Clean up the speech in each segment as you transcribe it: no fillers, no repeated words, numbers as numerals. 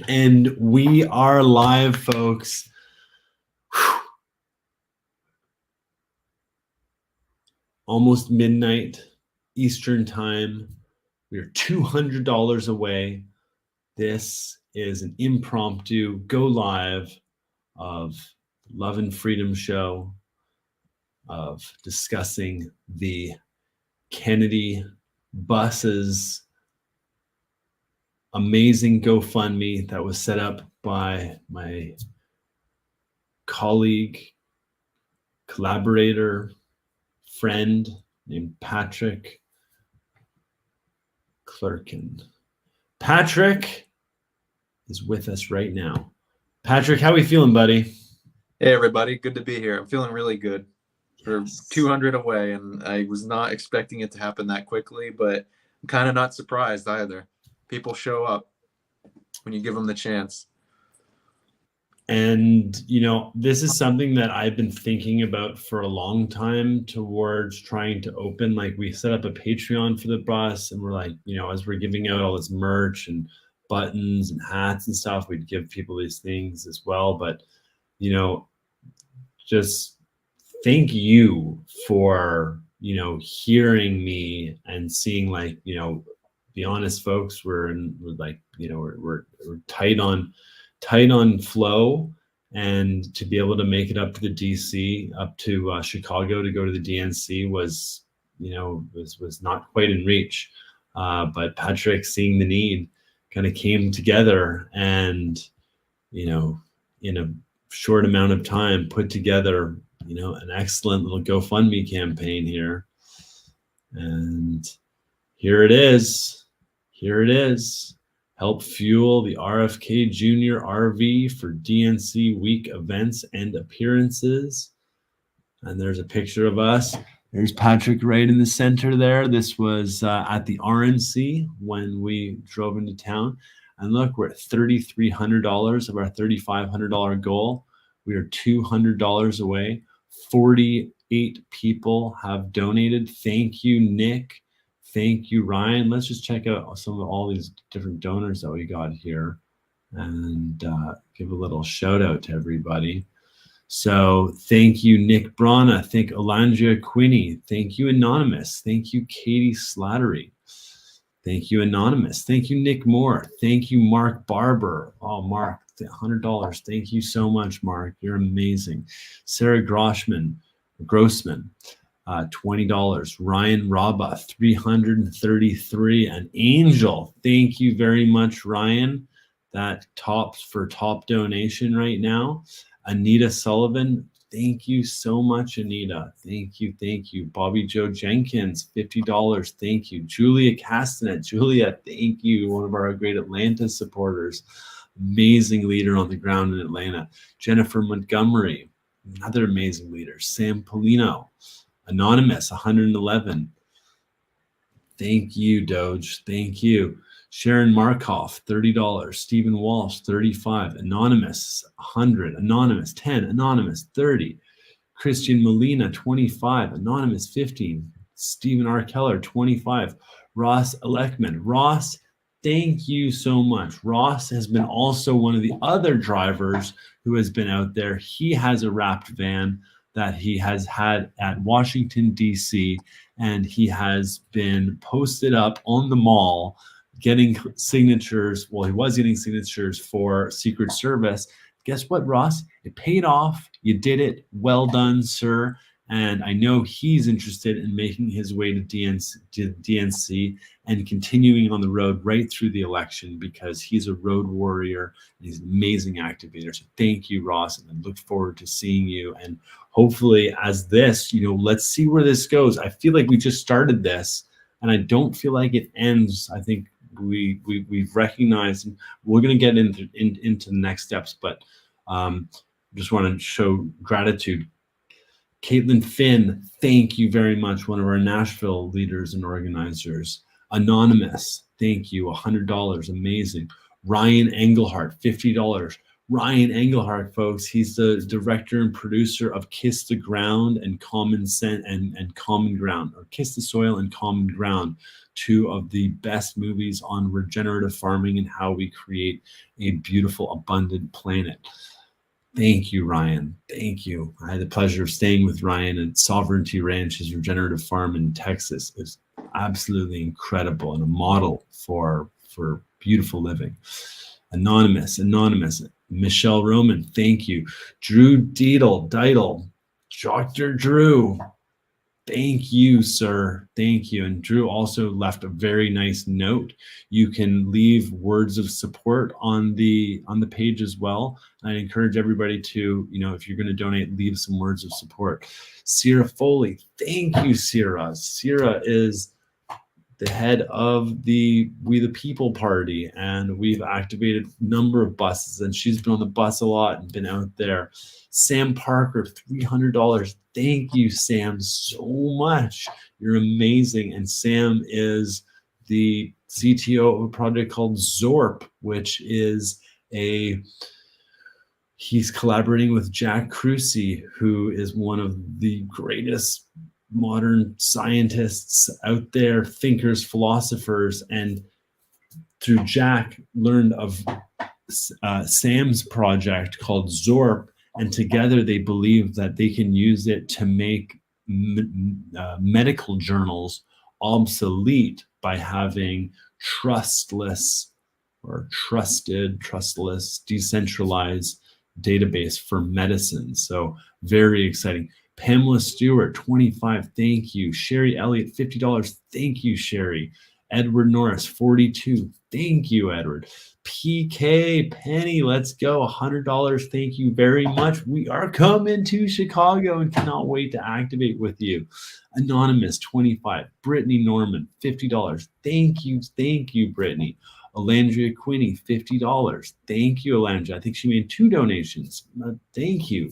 And we are live, folks. Whew. Almost midnight Eastern time. We are $200 away. This is an impromptu go live of Love and Freedom show, of discussing the Kennedy buses amazing GoFundMe that was set up by my colleague, collaborator, friend named Patrick Clerkin. Patrick is with us right now. Patrick, how are we feeling, buddy? Hey, everybody. Good to be here. I'm feeling really good. We're 200 away, and I was not expecting it to happen that quickly, but I'm kind of not surprised either. People show up when you give them the chance. And, you know, this is something that I've been thinking about for a long time towards trying to open. Like, we set up a Patreon for the bus, and we're like, you know, as we're giving out all this merch and buttons and hats and stuff, we'd give people these things as well. But, you know, just thank you for, you know, hearing me and seeing, like, you know, be honest, folks, we're like, you know, we're tight on flow, and to be able to make it up to the DC, up to Chicago to go to the DNC was, you know, was not quite in reach. But Patrick, seeing the need, kind of came together and, you know, in a short amount of time put together, you know, an excellent little GoFundMe campaign here. And here it is. Here it is. Help fuel the RFK Jr. RV for DNC week events and appearances. And there's a picture of us. There's Patrick right in the center there. This was at the RNC when we drove into town. And look, we're at $3,300 of our $3,500 goal. We are $200 away. 48 people have donated. Thank you, Nick. Thank you, Ryan. Let's just check out some of all these different donors that we got here and give a little shout out to everybody. So thank you, Nick Brana. Thank Olandria Quinney. Thank you, Anonymous. Thank you, Katie Slattery. Thank you, Anonymous. Thank you, Nick Moore. Thank you, Mark Barber. Oh, Mark, $100. Thank you so much, Mark. You're amazing. Sarah Grossman. $20. Ryan Raba, $333. An Angel. Thank you very much, Ryan. That tops for top donation right now. Anita Sullivan. Thank you so much, Anita. Thank you. Thank you. Bobby Joe Jenkins, $50. Thank you. Julia Castanet. Julia, thank you. One of our great Atlanta supporters. Amazing leader on the ground in Atlanta. Jennifer Montgomery, another amazing leader. Sam Polino. Anonymous, 111. Thank you, Doge. Thank you. Sharon Markoff, $30. Stephen Walsh, $35. Anonymous, 100. Anonymous, 10. Anonymous, 30. Christian Molina, 25. Anonymous, 15. Stephen R. Keller, 25. Ross Eleckman. Ross, thank you so much. Ross has been also one of the other drivers who has been out there. He has a wrapped van that he has had at Washington, D.C., and he has been posted up on the mall getting signatures. Well, he was getting signatures for Secret Service. Guess what, Ross? It paid off. You did it. Well done, sir. And I know he's interested in making his way to DNC and continuing on the road right through the election, because he's a road warrior and he's an amazing activator. So thank you, Ross, and I look forward to seeing you. And hopefully, as this, you know, let's see where this goes. I feel like we just started this, and I don't feel like it ends. I think we've recognized, and we're going to get into the next steps, but just want to show gratitude. Caitlin Finn, thank you very much. One of our Nashville leaders and organizers. Anonymous, thank you. $100, amazing. Ryan Engelhart, $50. Ryan Engelhardt, folks. He's the director and producer of Kiss the Ground and Common Sense and Common Ground, or Kiss the Soil and Common Ground, two of the best movies on regenerative farming and how we create a beautiful, abundant planet. Thank you, Ryan. Thank you. I had the pleasure of staying with Ryan at Sovereignty Ranch, his regenerative farm in Texas. It's absolutely incredible and a model for beautiful living. Anonymous, Michelle Roman, thank you. Drew Deitel, Dr. Drew, thank you, sir. Thank you. And Drew also left a very nice note. You can leave words of support on the page as well. I encourage everybody to, if you're going to donate, leave some words of support. Sierra Foley, thank you, Sierra. Sierra is the head of the We the People party, and we've activated a number of buses, and she's been on the bus a lot and been out there. Sam Parker, $300. Thank you, Sam, so much. You're amazing. And Sam is the CTO of a project called Zorp, which is he's collaborating with Jack Crucy, who is one of the greatest modern scientists out there, thinkers, philosophers, and through Jack learned of Sam's project called Zorp, and together they believe that they can use it to make medical journals obsolete by having trustless, decentralized database for medicine. So very exciting. Pamela Stewart, 25, thank you. Sherry Elliott, $50, thank you, Sherry. Edward Norris, 42, thank you, Edward. PK Penny, let's go, $100, thank you very much. We are coming to Chicago and cannot wait to activate with you. Anonymous, 25, Brittany Norman, $50, thank you, Brittany. Alandria Quinney, $50. Thank you, Alandria. I think she made 2 donations. Thank you.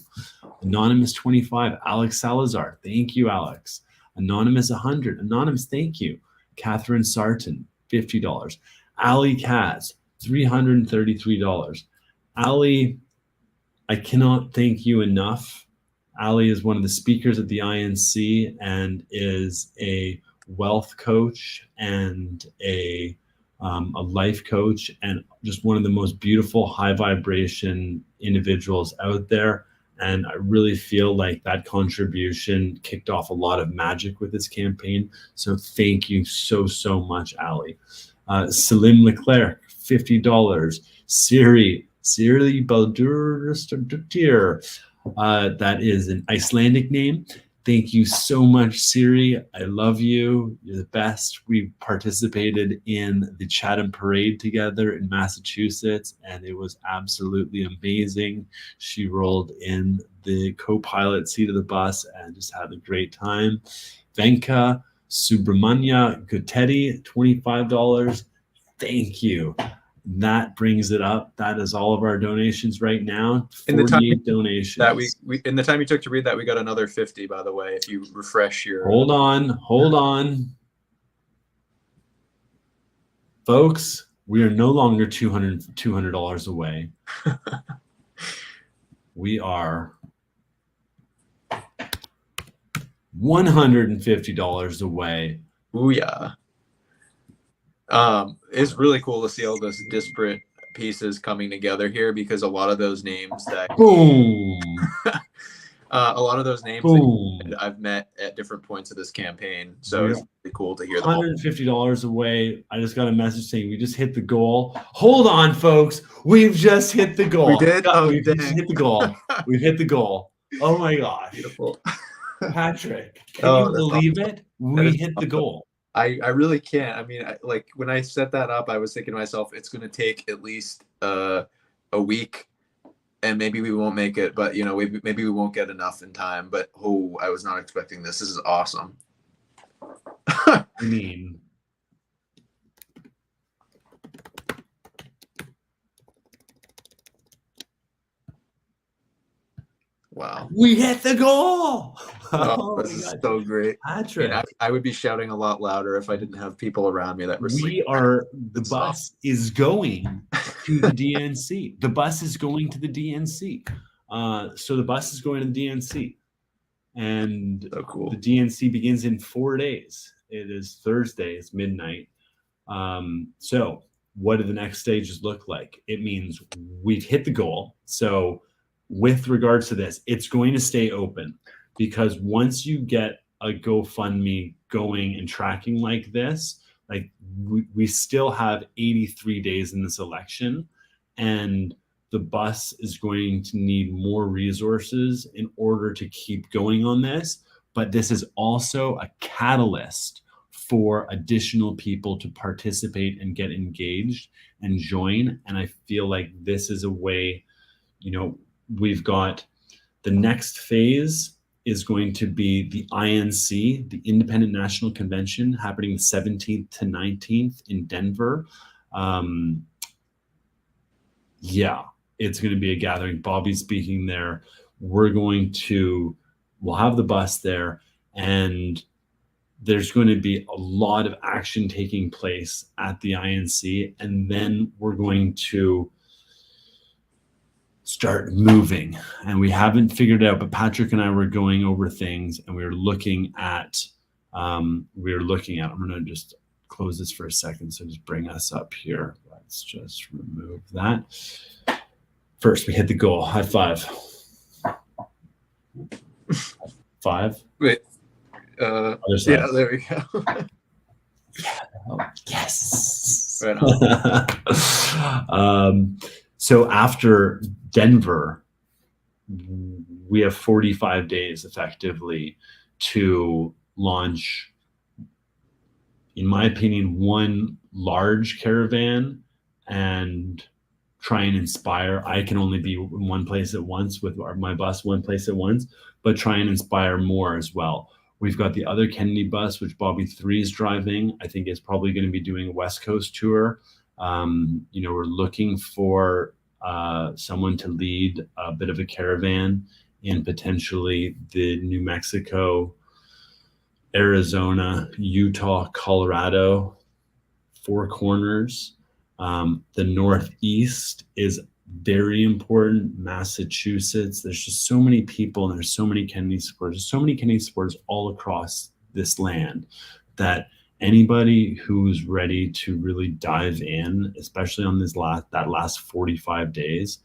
Anonymous 25, Alex Salazar. Thank you, Alex. Anonymous 100. Anonymous, thank you. Catherine Sarton, $50. Ali Kaz, $333. Ali, I cannot thank you enough. Ali is one of the speakers at the INC and is a wealth coach and a life coach, and just one of the most beautiful high vibration individuals out there. And I really feel like that contribution kicked off a lot of magic with this campaign. So thank you so much, Ali. Salim Leclerc, $50. Siri Baldur, that is an Icelandic name. Thank you so much, Siri. I love you. You're the best. We participated in the Chatham Parade together in Massachusetts, and it was absolutely amazing. She rolled in the co-pilot seat of the bus and just had a great time. Venka Subramanya Gutetti, $25. Thank you. That brings it up. That is all of our donations right now. 48 donations. That we in the time you took to read that, we got another 50, by the way, if you refresh your... Hold on. Folks, we are no longer $200 away. We are $150 away. Booyah. It's really cool to see all those disparate pieces coming together here, because a lot of those names that I've met at different points of this campaign. So it's really cool to hear them. $150 away. I just got a message saying we just hit the goal. Hold on, folks. We've just hit the goal. We did? We've just hit the goal. We've hit the goal. Oh my gosh. Beautiful. Patrick, can you believe it? We hit the goal. I really can't. I mean, like when I set that up, I was thinking to myself, it's going to take at least a week, and maybe we won't make it, but maybe we won't get enough in time. But I was not expecting this. This is awesome. I mean, wow. We hit the goal. This is so great. Patrick. I would be shouting a lot louder if I didn't have people around me that were sleeping. The bus is going. to the DNC. The bus is going to the DNC. So the bus is going to the DNC. And So cool. the DNC begins in 4 days. It is Thursday. It's midnight. So what do the next stages look like? It means we've hit the goal. So with regards to this, it's going to stay open, because once you get a GoFundMe going and tracking like this, like we still have 83 days in this election, and the bus is going to need more resources in order to keep going on this. But this is also a catalyst for additional people to participate and get engaged and join. And I feel like this is a way, we've got the next phase is going to be the INC, the Independent National Convention, happening the 17th to 19th in Denver. It's going to be a gathering. Bobby's speaking there. We'll have the bus there, and there's going to be a lot of action taking place at the INC, and then we're going to start moving. And we haven't figured it out, but Patrick and I were going over things, and we were looking at, I'm going to just close this for a second. So just bring us up here. Let's just remove that. First, we hit the goal. High five. 5. Wait. Other side. Yeah, there we go. Oh, yes. Right on. So after Denver, we have 45 days effectively to launch, in my opinion, one large caravan and try and inspire. I can only be in one place at once with my bus, one place at once, but try and inspire more as well. We've got the other Kennedy bus, which Bobby 3 is driving. I think is probably going to be doing a West Coast tour. We're looking for someone to lead a bit of a caravan in potentially the New Mexico, Arizona, Utah, Colorado, Four Corners. The Northeast is very important. Massachusetts. There's just so many people, and there's so many Kennedy supporters. There's so many Kennedy supporters all across this land that anybody who's ready to really dive in, especially on that last 45 days,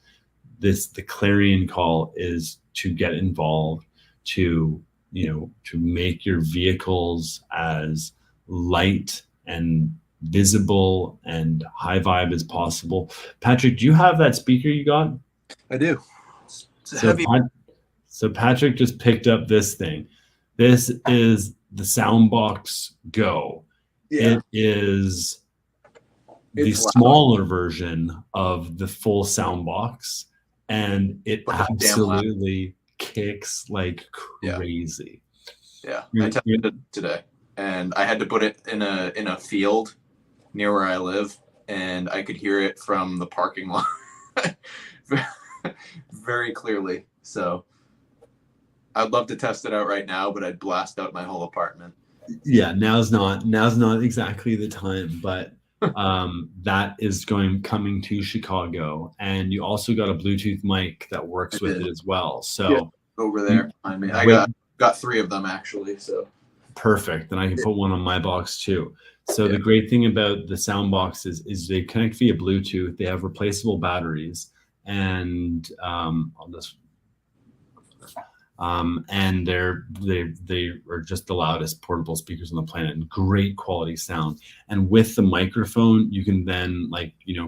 the clarion call is to get involved, to make your vehicles as light and visible and high vibe as possible. Patrick, do you have that speaker you got? I do. It's heavy. So Patrick just picked up this thing. This is the Soundbox Go. Yeah. It is the smaller version of the full Soundbox, and it absolutely kicks like crazy. Yeah. I tested it today, and I had to put it in a field near where I live, and I could hear it from the parking lot very clearly. So I'd love to test it out right now, but I'd blast out my whole apartment. Yeah, now's not exactly the time, but that is coming to Chicago, and you also got a Bluetooth mic that works with it as well. So over there, I got 3 of them actually. So perfect, and I can put one on my box too. So the great thing about the Soundbox is they connect via Bluetooth. They have replaceable batteries, and and they are just the loudest portable speakers on the planet, and great quality sound. And with the microphone, you can then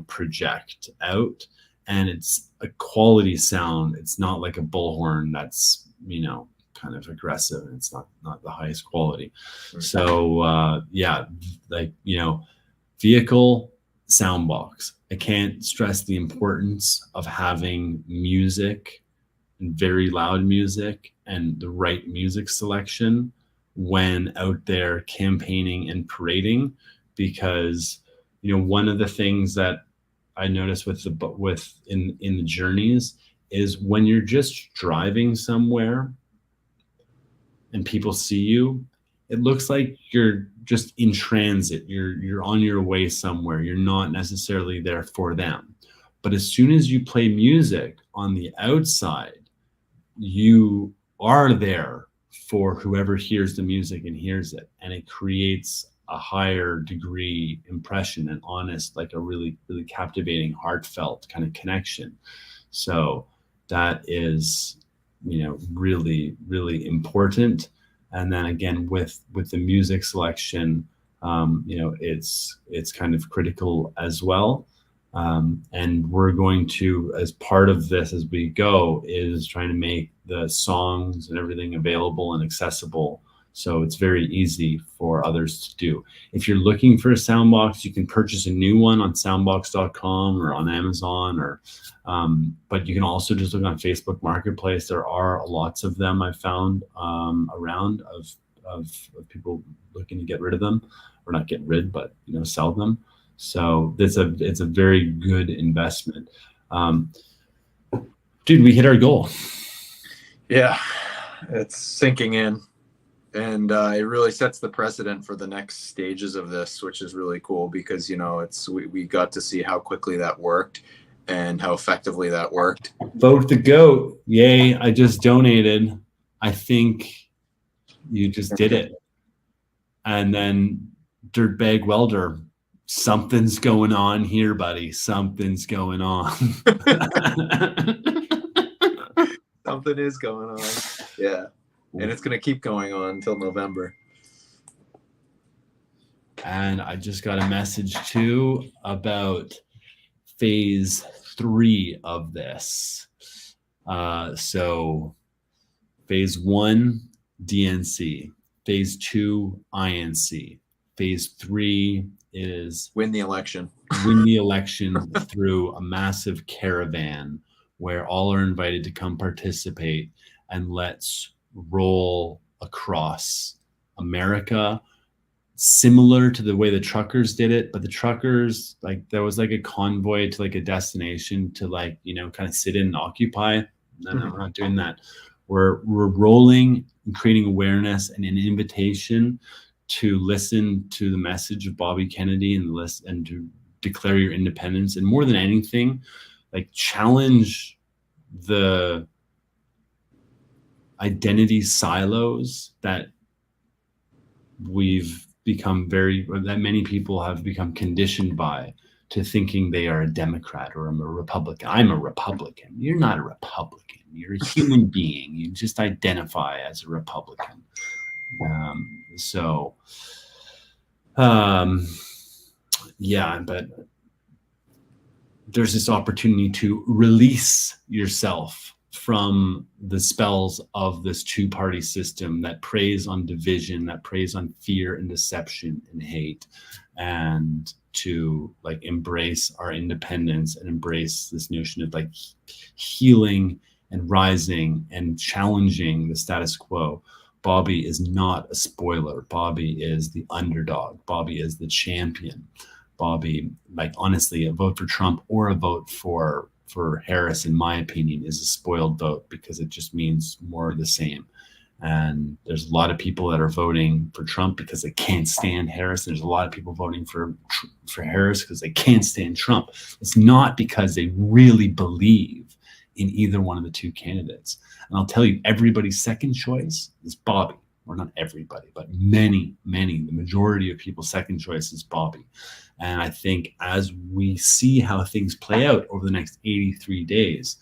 project out, and it's a quality sound. It's not like a bullhorn that's kind of aggressive. It's not the highest quality. So vehicle Soundbox. I can't stress the importance of having music, and very loud music, and the right music selection when out there campaigning and parading, because one of the things that I noticed in the journeys is when you're just driving somewhere and people see you, it looks like you're just in transit. You're on your way somewhere. You're not necessarily there for them. But as soon as you play music on the outside, you are there for whoever hears the music and hears it. And it creates a higher degree impression and honest, like a really, really captivating, heartfelt kind of connection. So that is, really, really important. And then again, with the music selection, it's kind of critical as well. And we're going to, as part of this as we go, is trying to make the songs and everything available and accessible, so it's very easy for others to do. If you're looking for a soundbox, you can purchase a new one on soundbox.com or on Amazon, or but you can also just look on Facebook Marketplace. There are lots of them I've found around of people looking to get rid of them, or not get rid, but sell them. So it's a very good investment. Dude, we hit our goal. Yeah, it's sinking in. And it really sets the precedent for the next stages of this, which is really cool because, we got to see how quickly that worked and how effectively that worked. Vote the GOAT. Yay, I just donated. I think you just did it. And then Dirtbag Welder, something's going on here, buddy. Something's going on. Something is going on. Yeah. And it's going to keep going on until November. And I just got a message too about phase 3 of this. So phase 1, DNC. Phase 2, INC. Phase 3 is win the election. Win the election through a massive caravan where all are invited to come participate, and let's roll across America, similar to the way the truckers did it. But the truckers, like, there was like a convoy to like a destination to like, kind of sit in and occupy. No, we're not doing that. We're rolling and creating awareness and an invitation to listen to the message of Bobby Kennedy and to declare your independence. And more than anything, like, challenge the identity silos that that many people have become conditioned by, to thinking they are a Democrat or I'm a Republican. I'm a Republican. You're not a Republican. You're a human being. You just identify as a Republican. Yeah, but there's this opportunity to release yourself from the spells of this two-party system that preys on division, that preys on fear and deception and hate, and to like embrace our independence and embrace this notion of like healing and rising and challenging the status quo. Bobby is not a spoiler. Bobby is the underdog. Bobby is the champion. Bobby, like, honestly, a vote for Trump or a vote for Harris, in my opinion, is a spoiled vote, because it just means more of the same. And there's a lot of people that are voting for Trump because they can't stand Harris. There's a lot of people voting for Harris because they can't stand Trump. It's not because they really believe in either one of the two candidates. And I'll tell you, everybody's second choice is Bobby. Or not everybody, but many, the majority of people's second choice is Bobby. And I think as we see how things play out over the next 83 days,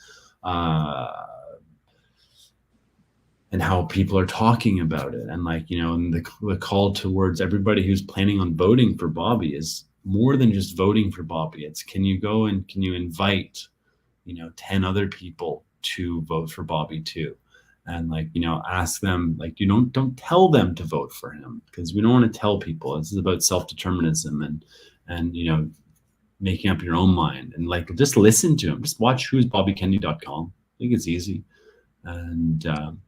and how people are talking about it, and like, and the call towards everybody who's planning on voting for Bobby is more than just voting for Bobby. It's, can you go and can you invite, 10 other people to vote for Bobby too? And like, ask them, like, you don't tell them to vote for him, because we don't want to tell people. This is about self-determinism and making up your own mind, and like, just listen to him. Just watch who'sbobbykennedy.com. I think it's easy. And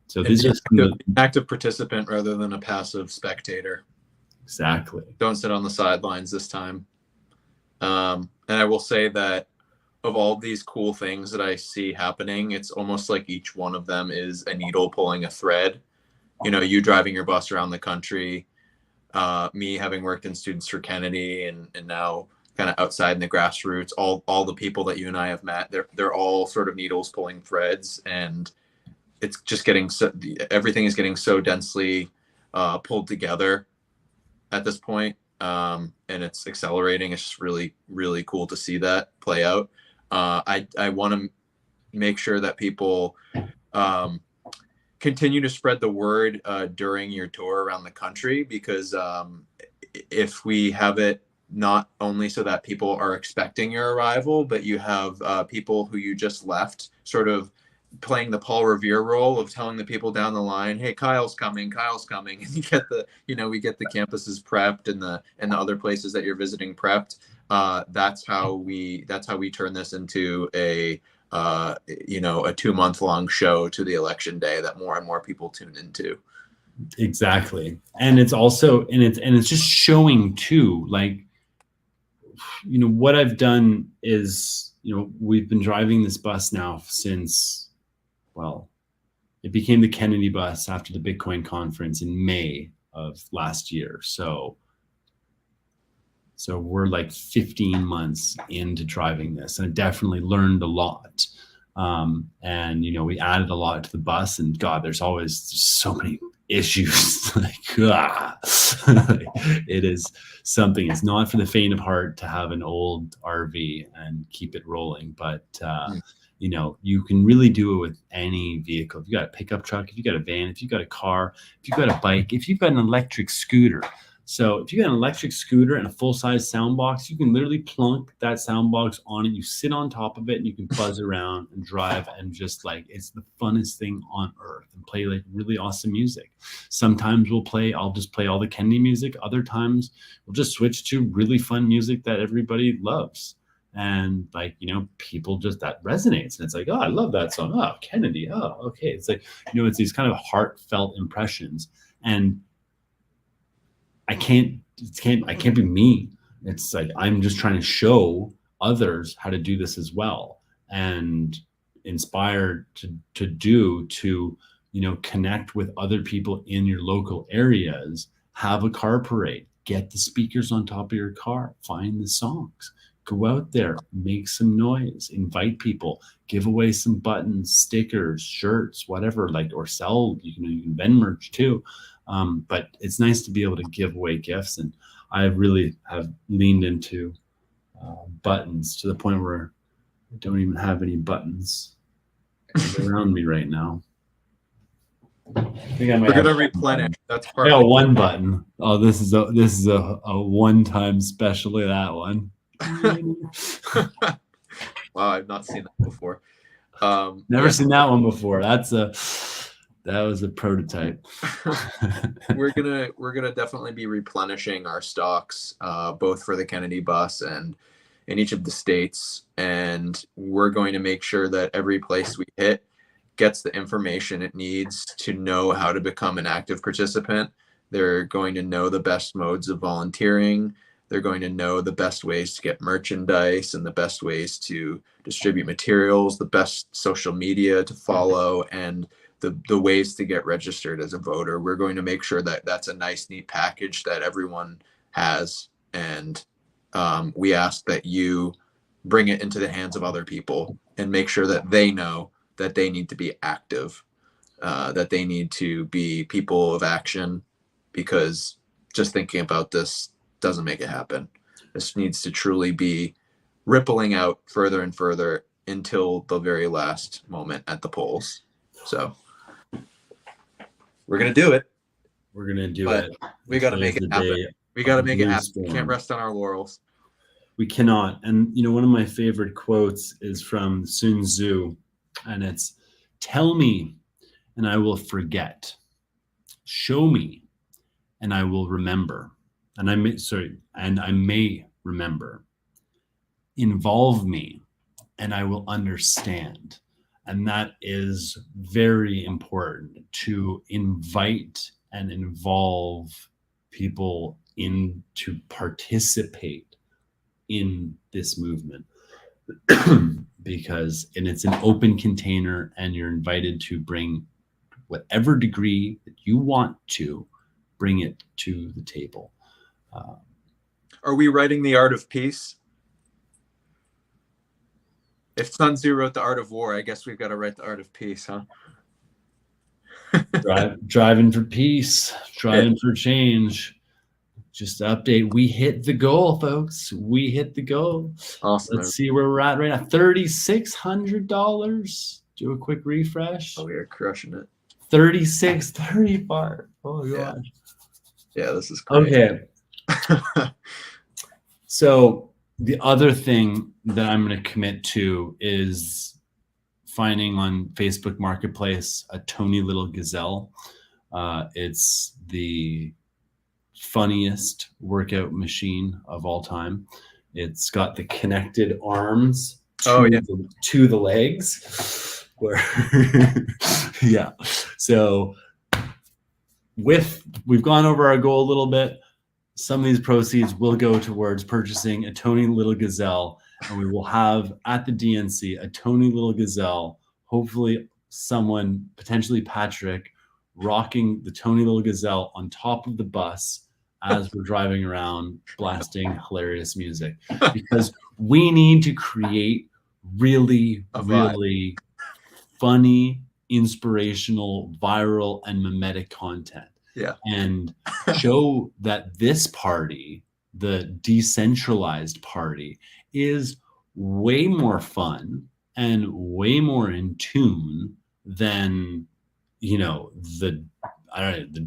so this is an active participant rather than a passive spectator. Exactly. Don't sit on the sidelines this time. And I will say that of all these cool things that I see happening, it's almost like each one of them is a needle pulling a thread. You driving your bus around the country, me having worked in Students for Kennedy, and now kind of outside in the grassroots. All the people that you and I have met, they're all sort of needles pulling threads, and it's just getting everything is getting so densely pulled together at this point, and it's accelerating. It's just really, really cool to see that play out. I want to make sure that people continue to spread the word during your tour around the country, because if we have it not only so that people are expecting your arrival, but you have people who you just left sort of playing the Paul Revere role of telling the people down the line, hey, Kyle's coming, and you get we get the campuses prepped and the other places that you're visiting prepped. That's how we turn this into a 2-month long show to the election day that more and more people tune into. Exactly. And it's also, and it's just showing too, like, what I've done is, we've been driving this bus now since, well, it became the Kennedy bus after the Bitcoin conference in May of last year. So we're like 15 months into driving this, and I definitely learned a lot. And we added a lot to the bus, and God, there's so many issues. Like, it is something. It's not for the faint of heart to have an old RV and keep it rolling, but you can really do it with any vehicle. If you got a pickup truck, if you got a van, if you got a car, if you've got a bike, if you've got an electric scooter. So if you got an electric scooter and a full-size sound box, you can literally plunk that sound box on it. You sit on top of it and you can buzz around and drive, and just like, it's the funnest thing on earth, and play like really awesome music. Sometimes I'll just play all the Kennedy music. Other times we'll just switch to really fun music that everybody loves. And like, people just, that resonates, and it's like, oh, I love that song. Oh, Kennedy. Oh, okay. It's like, it's these kind of heartfelt impressions, and I can't be me. It's like, I'm just trying to show others how to do this as well, and inspired to connect with other people in your local areas. Have a car parade, get the speakers on top of your car, find the songs, go out there, make some noise, invite people, give away some buttons, stickers, shirts, whatever, like, or sell, you can vend merch too. But it's nice to be able to give away gifts, and I really have leaned into buttons to the point where I don't even have any buttons around me right now. I think I might We're gonna replenish. That's part. I got one button. Oh, this is a one-time special. Look at that one. Wow, I've not seen that before. Never seen that one before. That was a prototype. We're gonna definitely be replenishing our stocks, both for the Kennedy bus and in each of the states, and we're going to make sure that every place we hit gets the information it needs to know how to become an active participant. They're going to know the best modes of volunteering. They're going to know the best ways to get merchandise and the best ways to distribute materials, the best social media to follow, and the ways to get registered as a voter. We're going to make sure that that's a nice, neat package that everyone has. And we ask that you bring it into the hands of other people and make sure that they know that they need to be active, that they need to be people of action, because just thinking about this doesn't make it happen. This needs to truly be rippling out further and further until the very last moment at the polls. So we're going to do it. We're going to do it. We got to make it happen. We got to make it happen. We can't rest on our laurels. We cannot. And, one of my favorite quotes is from Sun Tzu, and it's, tell me and I will forget. Show me and I will remember. And I may remember. Involve me and I will understand. And that is very important, to invite and involve people in to participate in this movement. Because, and it's an open container, and you're invited to bring whatever degree that you want to bring it to the table. Are we writing The Art of Peace? If Sun Tzu wrote The Art of War, I guess we've got to write The Art of Peace, huh? Driving for peace, driving for change. Just to update, we hit the goal, folks. We hit the goal. Awesome. Let's see where we're at right now. $3,600. Do a quick refresh. Oh, we are crushing it. 3635. Oh my gosh. Yeah, this is great. Okay. So the other thing that I'm going to commit to is finding on Facebook Marketplace a Tony Little Gazelle. It's the funniest workout machine of all time. It's got the connected arms to the legs. Where yeah. So we've gone over our goal a little bit. Some of these proceeds will go towards purchasing a Tony Little Gazelle, and we will have at the DNC a Tony Little Gazelle, hopefully someone, potentially Patrick, rocking the Tony Little Gazelle on top of the bus as we're driving around blasting hilarious music, because we need to create really funny, inspirational, viral, and mimetic content. Yeah. And show that this party, the decentralized party, is way more fun and way more in tune than, the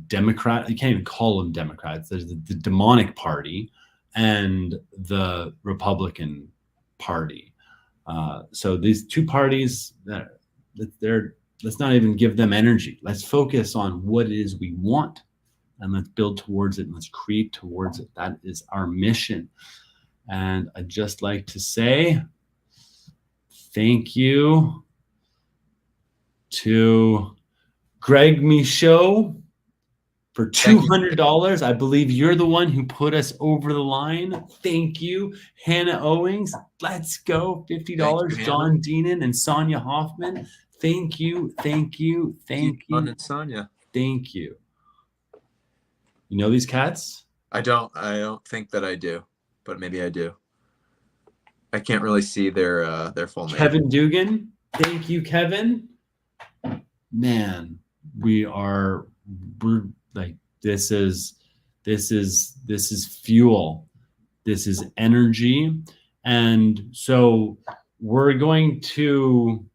Democrat, you can't even call them Democrats. There's the demonic party and the Republican party. So these two parties, let's not even give them energy. Let's focus on what it is we want, and let's build towards it, and let's create towards it. That is our mission. And I'd just like to say thank you to Greg Michaud for $200. I believe you're the one who put us over the line. Thank you. Hannah Owings, let's go. $50. John Deenan and Sonia Hoffman. Thank you. John and Sonia. Thank you. You know these cats? I don't think that I do, but maybe I do. I can't really see their full name. Kevin Dugan. Thank you, Kevin. Man, we're like, this is fuel. This is energy. And so we're going to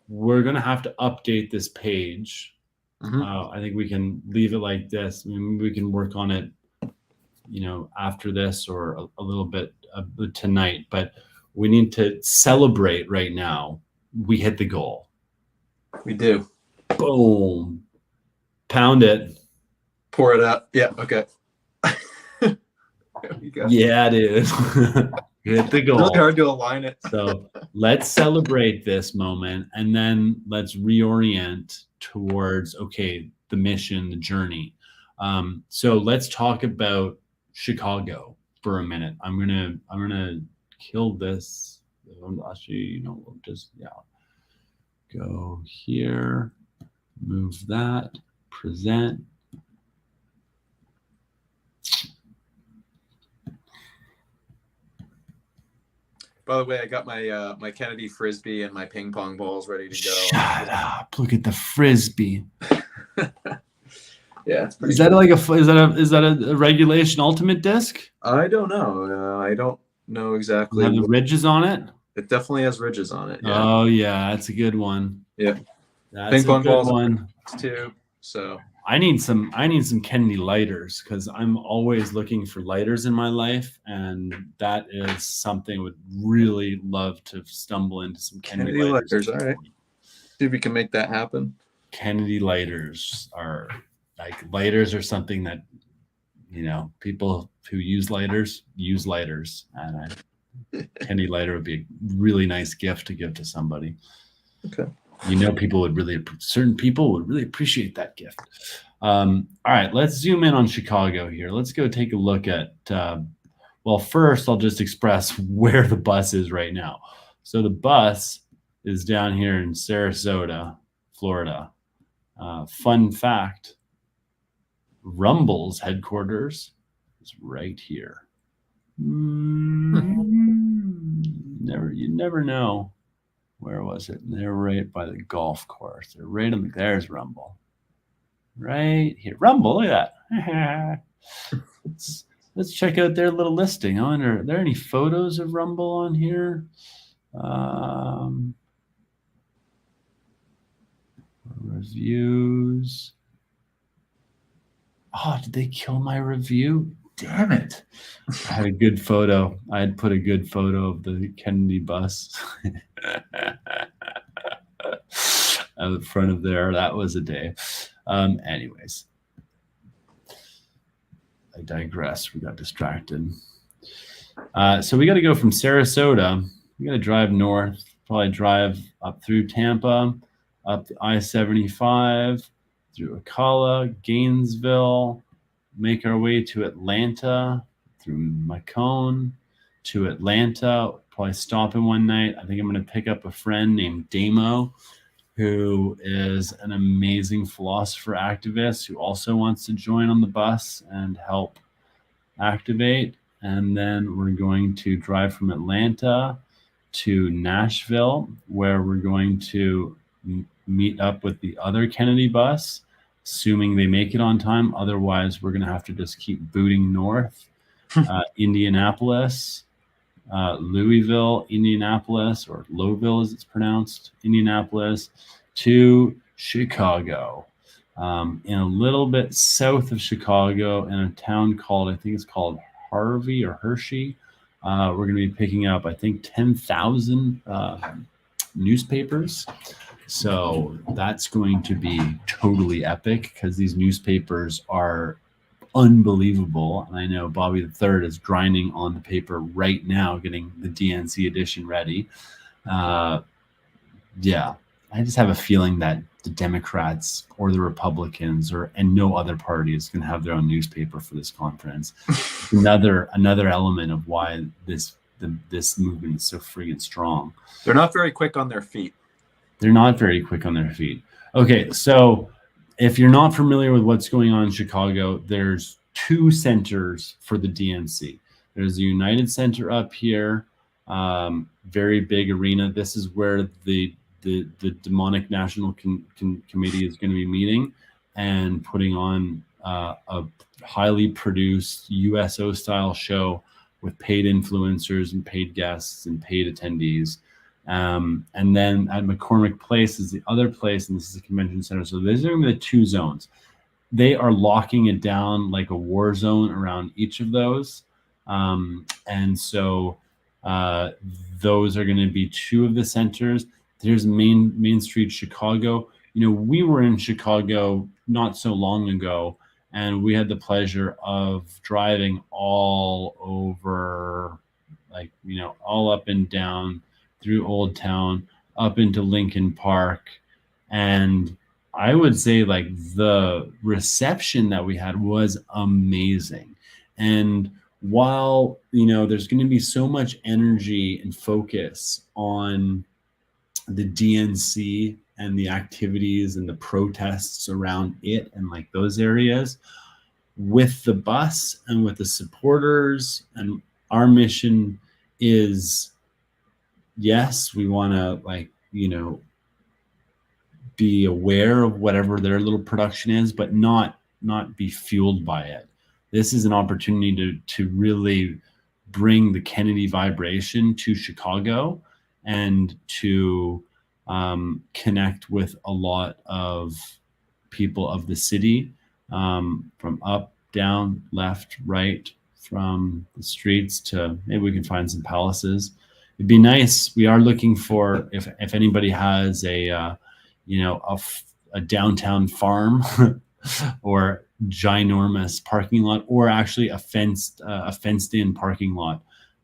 have to update this page. I think we can leave it like this. I mean, we can work on it, after this or a little bit tonight. But we need to celebrate right now. We hit the goal. We do. Boom. Pound it. Pour it out. Yeah. Okay. There we go. Yeah, dude. Hit the goal. Really hard to align it. So let's celebrate this moment, and then let's reorient towards, the mission, the journey. So let's talk about Chicago for a minute. I'm gonna kill this. Actually, we'll just go here, move that, present. By the way, I got my my Kennedy Frisbee and my ping pong balls ready to go. Shut up! Look at the Frisbee. Yeah, it's pretty is that cool. Is that a regulation ultimate disc? I don't know. I don't know exactly. Have the ridges on it? It definitely has ridges on it. Yeah. Oh yeah, that's a good one. Yeah. That's ping pong balls one too. So I need some Kennedy lighters, because I'm always looking for lighters in my life, and that is something I would really love to stumble into some Kennedy lighters. All right. See if we can make that happen. Kennedy lighters are something that people who use lighters, and Kennedy lighter would be a really nice gift to give to somebody. Okay. Certain people would really appreciate that gift. All right, let's zoom in on Chicago here. Let's go take a look at, first I'll just express where the bus is right now. So the bus is down here in Sarasota, Florida. Fun fact, Rumble's headquarters is right here. You never know. Where was it? They're right by the golf course. They're right on there's Rumble. Right here. Rumble, look at that. Let's check out their little listing. I wonder, are there any photos of Rumble on here? Reviews. Oh, did they kill my review? Damn it. I had a good photo. I had put a good photo of the Kennedy bus out front of there. That was a day. Anyways, I digress. We got distracted. So we got to go from Sarasota. We got to drive north, probably drive up through Tampa, up the I-75, through Ocala, Gainesville, make our way to Atlanta, through Macomb, to Atlanta, probably stop in one night. I think I'm going to pick up a friend named Damo, who is an amazing philosopher activist who also wants to join on the bus and help activate. And then we're going to drive from Atlanta to Nashville, where we're going to meet up with the other Kennedy bus, assuming they make it on time. Otherwise, we're going to have to just keep booting north. Indianapolis, Louisville, Indianapolis, or Lowville as it's pronounced, Indianapolis, to Chicago. In a little bit south of Chicago, in a town called, I think it's called Harvey or Hershey. We're going to be picking up, I think, 10,000 newspapers. So that's going to be totally epic because these newspapers are unbelievable. And I know Bobby the Third is grinding on the paper right now, getting the DNC edition ready. Yeah, I just have a feeling that the Democrats or the Republicans and no other party is going to have their own newspaper for this conference. another element of why this movement is so friggin' strong. They're not very quick on their feet. They're not very quick on their feet. Okay, so if you're not familiar with what's going on in Chicago, there's two centers for the DNC. There's the United Center up here, very big arena. This is where the Demonic National Committee is going to be meeting and putting on a highly produced USO-style show with paid influencers and paid guests and paid attendees. And then at McCormick Place is the other place, and this is a convention center. So these are going to be the two zones. They are locking it down like a war zone around each of those. And so those are going to be two of the centers. There's Main Street, Chicago. You know, we were in Chicago not so long ago, and we had the pleasure of driving all over, like, you know, all up and down through Old Town, up into Lincoln Park. And I would say, like, the reception that we had was amazing. And while, you know, there's going to be so much energy and focus on the DNC and the activities and the protests around it and like those areas, with the bus and with the supporters, and our mission is, yes, we want to, like, you know, be aware of whatever their little production is, but not be fueled by it. This is an opportunity to really bring the Kennedy vibration to Chicago and to connect with a lot of people of the city, from up, down, left, right, from the streets to maybe we can find some palaces. It'd be nice. We are looking for, if anybody has a downtown farm or ginormous parking lot, or actually a fenced in parking lot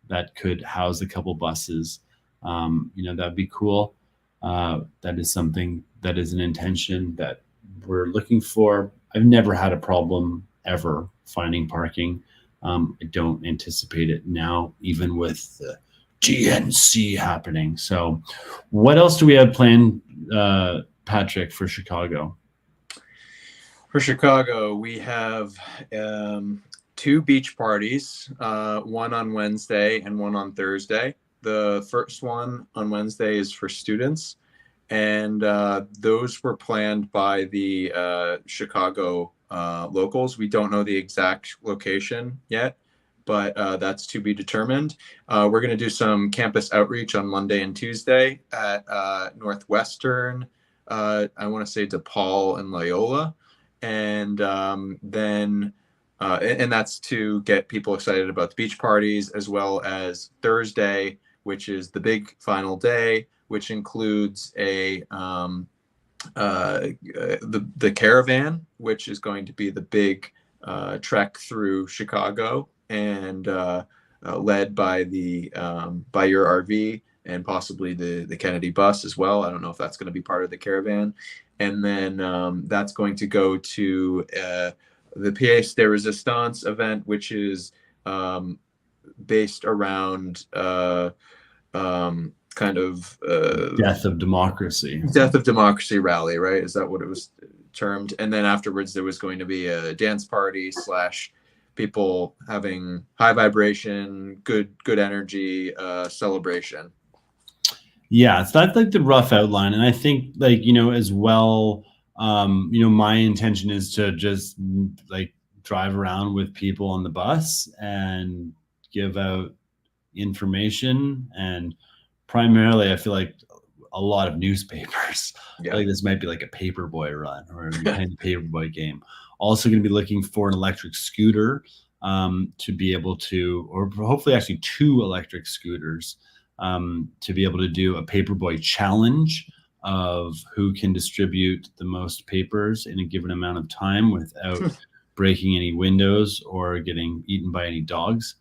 that could house a couple buses. That'd be cool. That is something that is an intention that we're looking for. I've never had a problem ever finding parking. I don't anticipate it now, even with the DNC happening. So what else do we have planned, Patrick, for Chicago? For Chicago, we have two beach parties, one on Wednesday and one on Thursday. The first one on Wednesday is for students, and those were planned by the Chicago locals. We don't know the exact location yet, but that's to be determined. We're going to do some campus outreach on Monday and Tuesday at Northwestern, I want to say DePaul and Loyola, and then and that's to get people excited about the beach parties, as well as Thursday, which is the big final day, which includes the caravan, which is going to be the big trek through Chicago, and led by by your RV and possibly the Kennedy bus as well. I don't know if that's going to be part of the caravan. And then that's going to go to the Pièce de Résistance event, which is based around kind of Death of Democracy rally, right? Is that what it was termed? And then afterwards there was going to be a dance party / people having high vibration, good energy celebration. Yeah, so that's like the rough outline. And I think, like, as well, my intention is to just like drive around with people on the bus and give out information, and primarily I feel like a lot of newspapers. Yeah. Like this might be like a paperboy run or a kind of paperboy game. Also going to be looking for an electric scooter to be able to, or hopefully actually 2 electric scooters to be able to do a paperboy challenge of who can distribute the most papers in a given amount of time without breaking any windows or getting eaten by any dogs.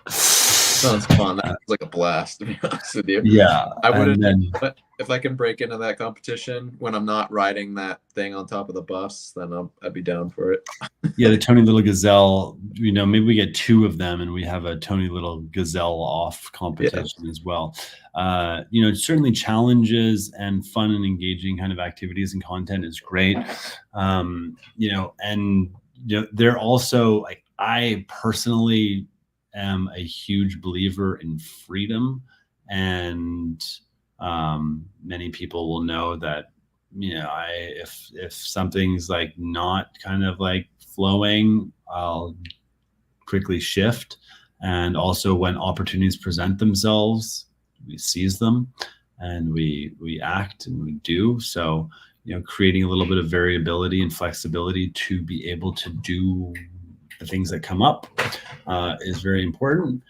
Sounds fun. That's like a blast, to be honest with you. Yeah. I wouldn't, but if I can break into that competition when I'm not riding that thing on top of the bus, then I'd be down for it. Yeah, the Tony Little Gazelle, maybe we get 2 of them and we have a Tony Little Gazelle off competition as well. Certainly challenges and fun and engaging kind of activities and content is great. They're also, like, I personally am a huge believer in freedom, and many people will know that if something's like not kind of like flowing, I'll quickly shift. And also when opportunities present themselves, we seize them and we act and we do. So creating a little bit of variability and flexibility to be able to do the things that come up is very important.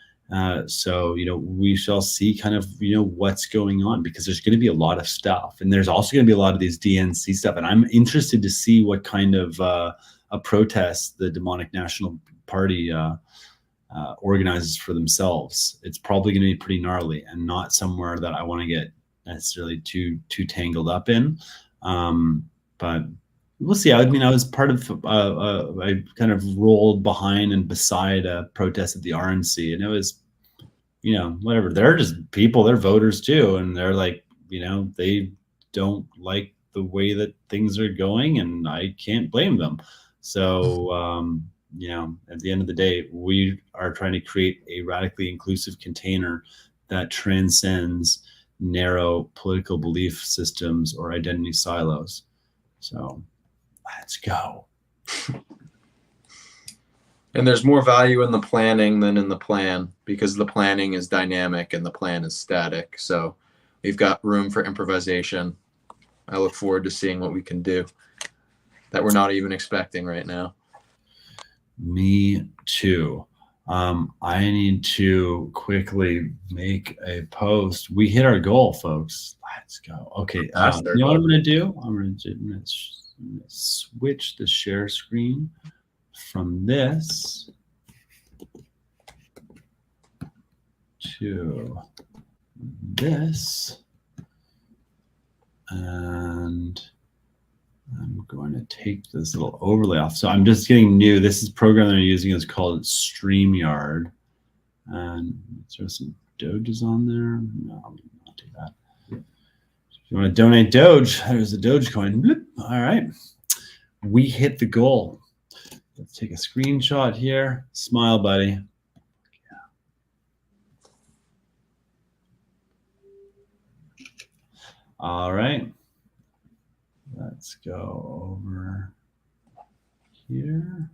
So we shall see kind of what's going on, because there's going to be a lot of stuff, and there's also going to be a lot of these DNC stuff, and I'm interested to see what kind of a protest the Demonic National Party organizes for themselves. It's probably going to be pretty gnarly and not somewhere that I want to get necessarily too tangled up in, but we'll see. I mean, I was part of, I kind of rolled behind and beside a protest at the RNC, and it was, whatever. They're just people, they're voters too. And they're like, they don't like the way that things are going, and I can't blame them. So, at the end of the day, we are trying to create a radically inclusive container that transcends narrow political belief systems or identity silos. So let's go. And there's more value in the planning than in the plan, because the planning is dynamic and the plan is static. So we've got room for improvisation. I look forward to seeing what we can do that we're not even expecting right now. Me too. I need to quickly make a post. We hit our goal, folks. Let's go. Okay. You know what I'm going to do? I'm going to switch the share screen from this to this, and I'm going to take this little overlay off. So I'm just getting new. This is program that I'm using is called StreamYard, and throw some Doges on there. No, I'll not do that. If you want to donate Doge, there's a Dogecoin. All right, we hit the goal. Let's take a screenshot here. Smile, buddy. All right. Let's go over here.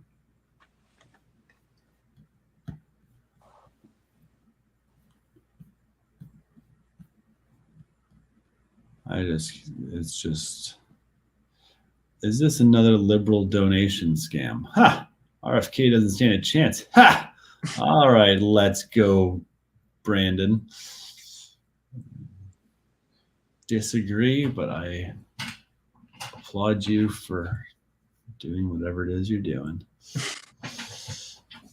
Is this another liberal donation scam? Ha! RFK doesn't stand a chance. Ha! All right, let's go, Brandon. Disagree, but I applaud you for doing whatever it is you're doing.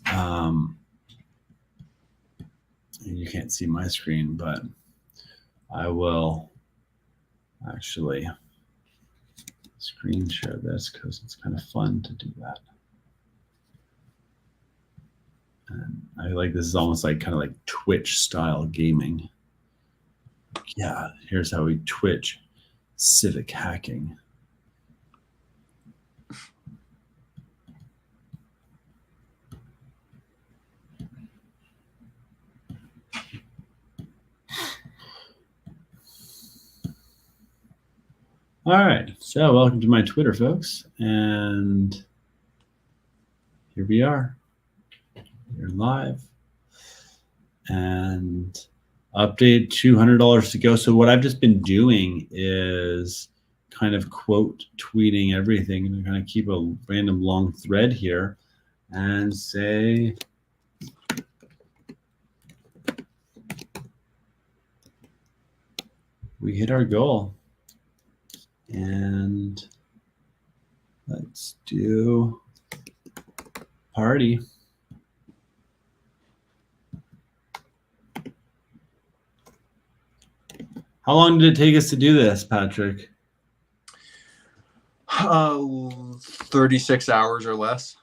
And you can't see my screen, but I will actually screen share this because it's kind of fun to do that. And I like this is almost like kind of like Twitch style gaming. Yeah, here's how we Twitch civic hacking. All right, so welcome to my Twitter, folks. And here we are. We're live. And update, $200 to go. So what I've just been doing is kind of quote tweeting everything. And kind of keep a random long thread here and say, we hit our goal. And let's do party. How long did it take us to do this, Patrick? 36 hours or less.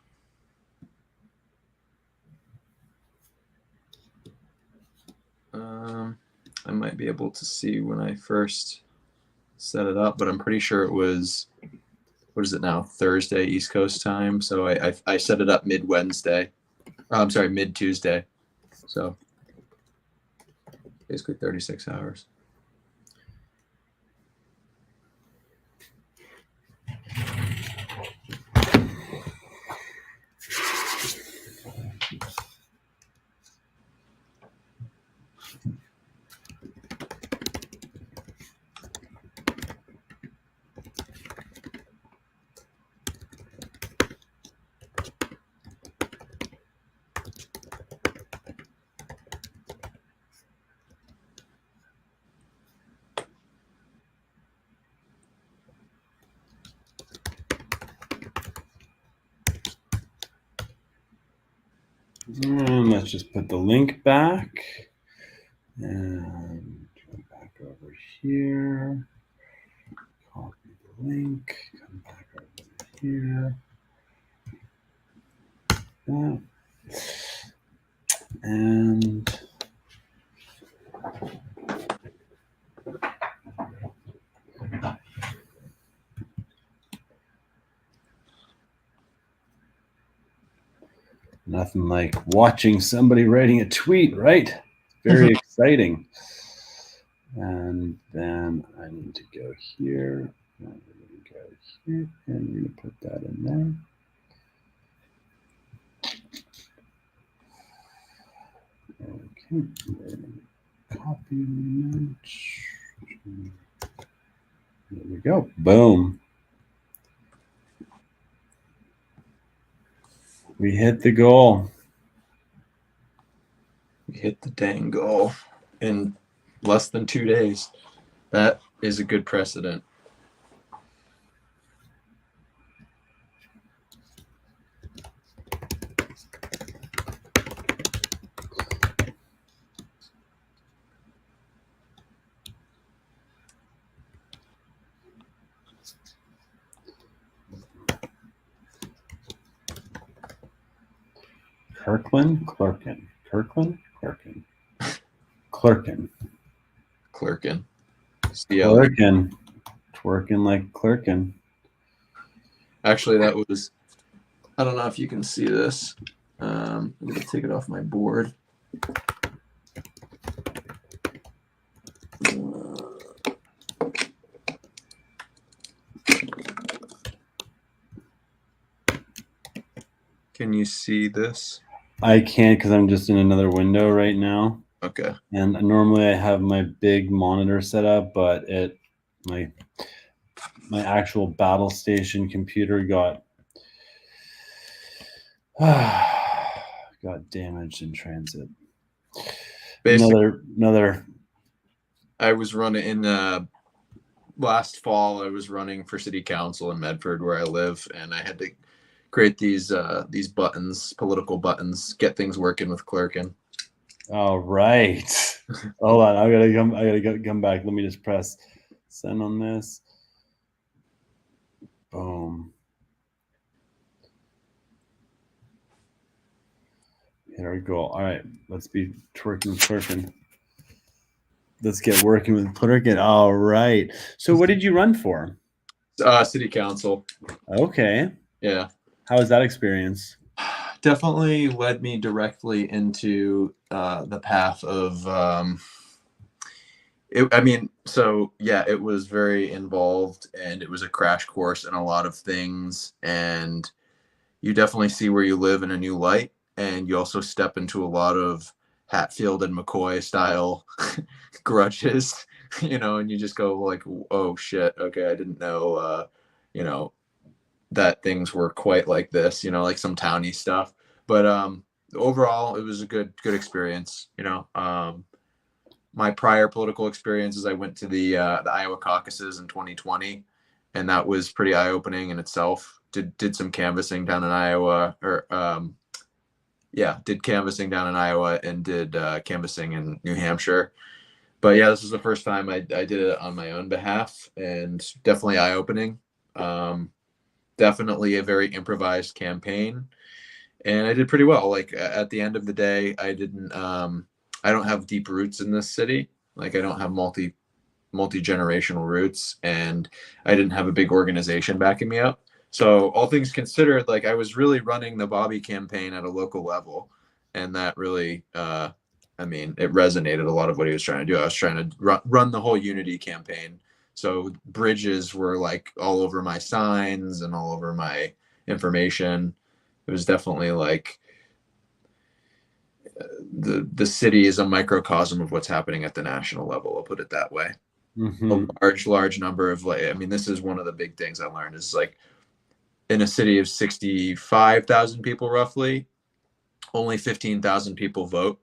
I might be able to see when I first set it up, but I'm pretty sure it was, what is it now, Thursday East Coast time. So I set it up mid-Wednesday. I'm sorry, mid-Tuesday. So basically 36 hours. And let's just put the link back and go back over here. Copy the link, come back over here. That. And nothing like watching somebody writing a tweet, right? Very exciting. And then I need to go here. And we're going to go here, and we're going to put that in there. Okay, we're going to copy the image. There we go. Boom. We hit the goal. We hit the dang goal in less than 2 days. That is a good precedent. Clerkin. Twerking like clerkin. Actually, that was I don't know if you can see this. I'm going to take it off my board. Can you see this? I can't because I'm just in another window right now. Okay. And normally I have my big monitor set up, but my actual battle station computer got damaged in transit. Basically, Another. I was running in last fall. I was running for city council in Medford, where I live, and I had to create these buttons, political buttons, get things working with clerking. All right. Hold on. I gotta come back. Let me just press send on this. Boom. Here we go. All right. Let's be twerking. Let's get working with clerking. All right. So what did you run for? City council. Okay. Yeah. How was that experience? Definitely led me directly into the path of it was very involved, and it was a crash course in a lot of things, and you definitely see where you live in a new light, and you also step into a lot of Hatfield and McCoy style grudges, and you just go like, oh shit, okay, I didn't know that things were quite like this, like some towny stuff. But overall, it was a good experience. My prior political experiences, I went to the Iowa caucuses in 2020, and that was pretty eye opening in itself. Did some canvassing down in Iowa, did canvassing down in Iowa, and did canvassing in New Hampshire. But yeah, this was the first time I did it on my own behalf, and definitely eye opening. Definitely a very improvised campaign, and I did pretty well. Like at the end of the day, I don't have deep roots in this city. Like I don't have multi-generational roots, and I didn't have a big organization backing me up. So all things considered, like I was really running the Bobby campaign at a local level, and that really it resonated a lot of what he was trying to do. I was trying to run the whole unity campaign. So bridges were like all over my signs and all over my information. It was definitely like the city is a microcosm of what's happening at the national level. I'll put it that way. Mm-hmm. A large number of this is one of the big things I learned is like in a city of 65,000 people, roughly, only 15,000 people vote.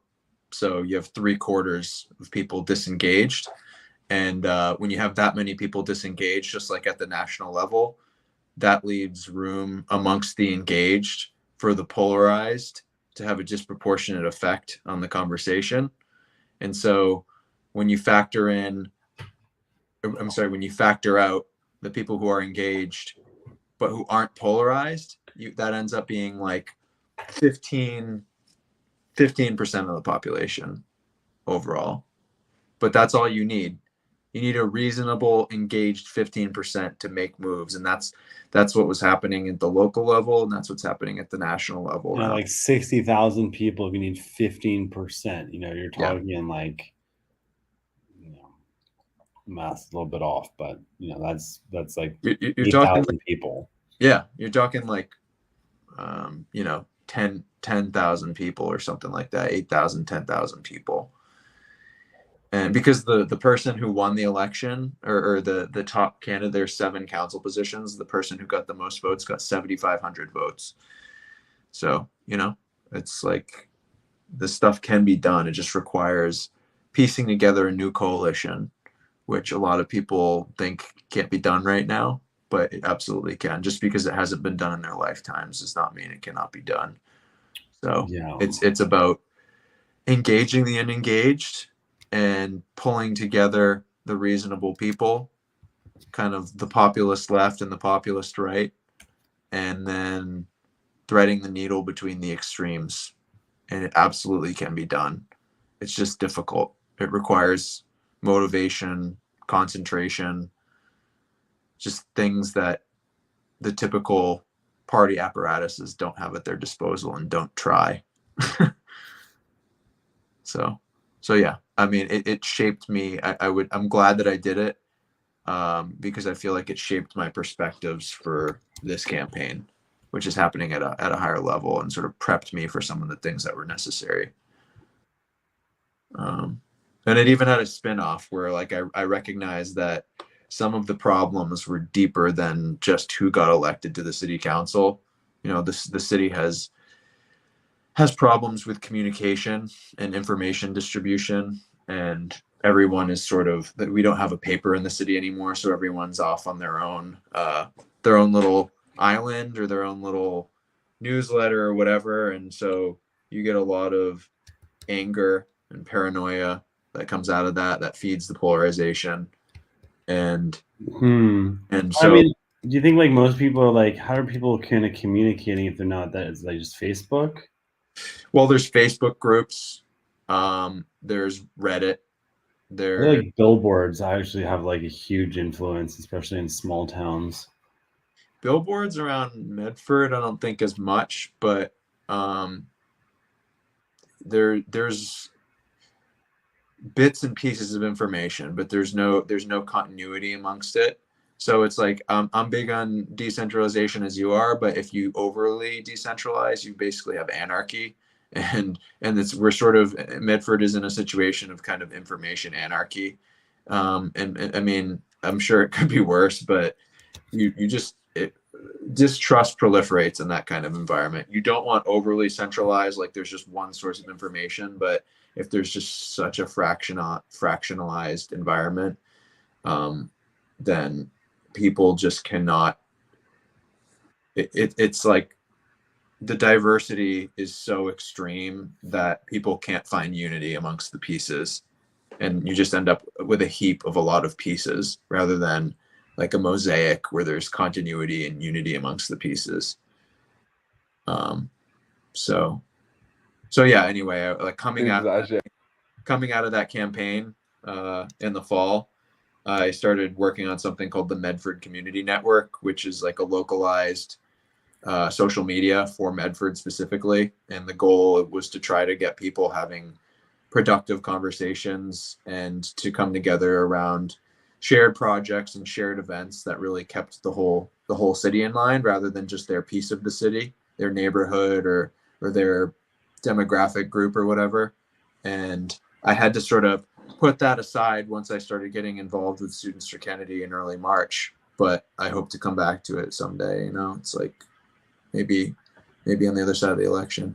So you have 3/4 of people disengaged. And when you have that many people disengaged, just like at the national level, that leaves room amongst the engaged for the polarized to have a disproportionate effect on the conversation. And so when you factor out the people who are engaged but who aren't polarized, that ends up being like 15% of the population overall. But that's all you need. You need a reasonable, engaged 15% to make moves, and that's what was happening at the local level, and that's what's happening at the national level now. Like 60,000 people, if you need 15%, you're talking like, math's a little bit off, but that's like you're 8,000 people. Yeah, you're talking like 10,000 people or something like that, 8,000, 10,000 people. And because the person who won the election or the top candidate, there's 7 council positions, the person who got the most votes got 7,500 votes. So it's like this stuff can be done. It just requires piecing together a new coalition, which a lot of people think can't be done right now, but it absolutely can. Just because it hasn't been done in their lifetimes does not mean it cannot be done. So it's about engaging the unengaged and pulling together the reasonable people, kind of the populist left and the populist right, and then threading the needle between the extremes. And it absolutely can be done. It's just difficult. It requires motivation, concentration, just things that the typical party apparatuses don't have at their disposal and don't try. So yeah, I mean, it shaped me. I'm glad that I did it, because I feel like it shaped my perspectives for this campaign, which is happening at a higher level, and sort of prepped me for some of the things that were necessary. And it even had a spin-off where, like, I recognized that some of the problems were deeper than just who got elected to the city council. You know, the city has problems with communication and information distribution, and everyone is sort of, that we don't have a paper in the city anymore, so everyone's off on their own little island or their own little newsletter or whatever, and so you get a lot of anger and paranoia that comes out of that feeds the polarization. And so, I mean, do you think, like, most people are like, how are people kind of communicating if they're not that? It's like just Facebook? Well, there's Facebook groups, there's Reddit, I feel like billboards actually have like a huge influence, especially in small towns. Billboards around Medford, I don't think as much, but there's bits and pieces of information, but there's no continuity amongst it. So it's like, I'm big on decentralization as you are, but if you overly decentralize, you basically have anarchy. And we're sort of, Medford is in a situation of kind of information anarchy. And I mean, I'm sure it could be worse, but distrust proliferates in that kind of environment. You don't want overly centralized, like there's just one source of information, but if there's just such a fractionalized environment, then people just cannot. It's like the diversity is so extreme that people can't find unity amongst the pieces, and you just end up with a heap of a lot of pieces rather than like a mosaic where there's continuity and unity amongst the pieces. So yeah, anyway, like coming out of that campaign in the fall, I started working on something called the Medford Community Network, which is like a localized social media for Medford specifically. And the goal was to try to get people having productive conversations and to come together around shared projects and shared events that really kept the whole city in mind, rather than just their piece of the city, their neighborhood or their demographic group or whatever. And I had to sort of put that aside once I started getting involved with Students for Kennedy in early March, but I hope to come back to it someday. You know, it's like maybe on the other side of the election.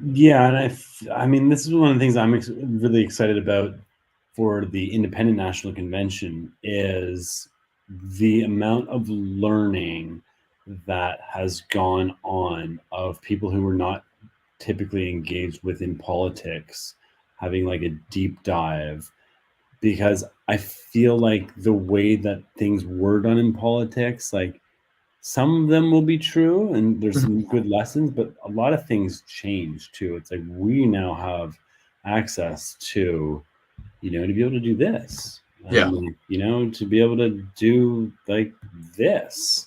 Yeah, and I mean, this is one of the things I'm really excited about for the Independent National Convention, is the amount of learning that has gone on of people who were not typically engaged within politics, having like a deep dive, because I feel like the way that things were done in politics, like some of them will be true and there's some good lessons, but a lot of things change too. It's like we now have access to, you know, to be able to do this. Yeah. You know, to be able to do like this.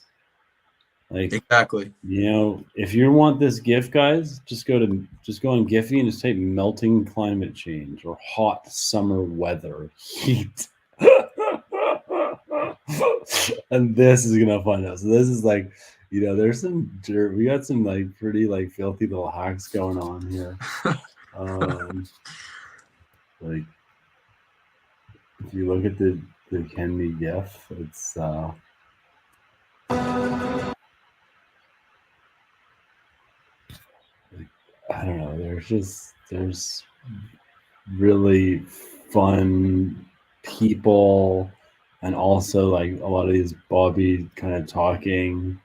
Like, exactly. You know, if you want this GIF, guys, just go on Giphy and just type melting climate change or hot summer weather, heat. And this is gonna find out. So this is like, you know, there's some dirt. We got some like pretty like filthy little hacks going on here. Like if you look at the Kennedy GIF, it's I don't know. There's really fun people, and also like a lot of these Bobby kind of talking.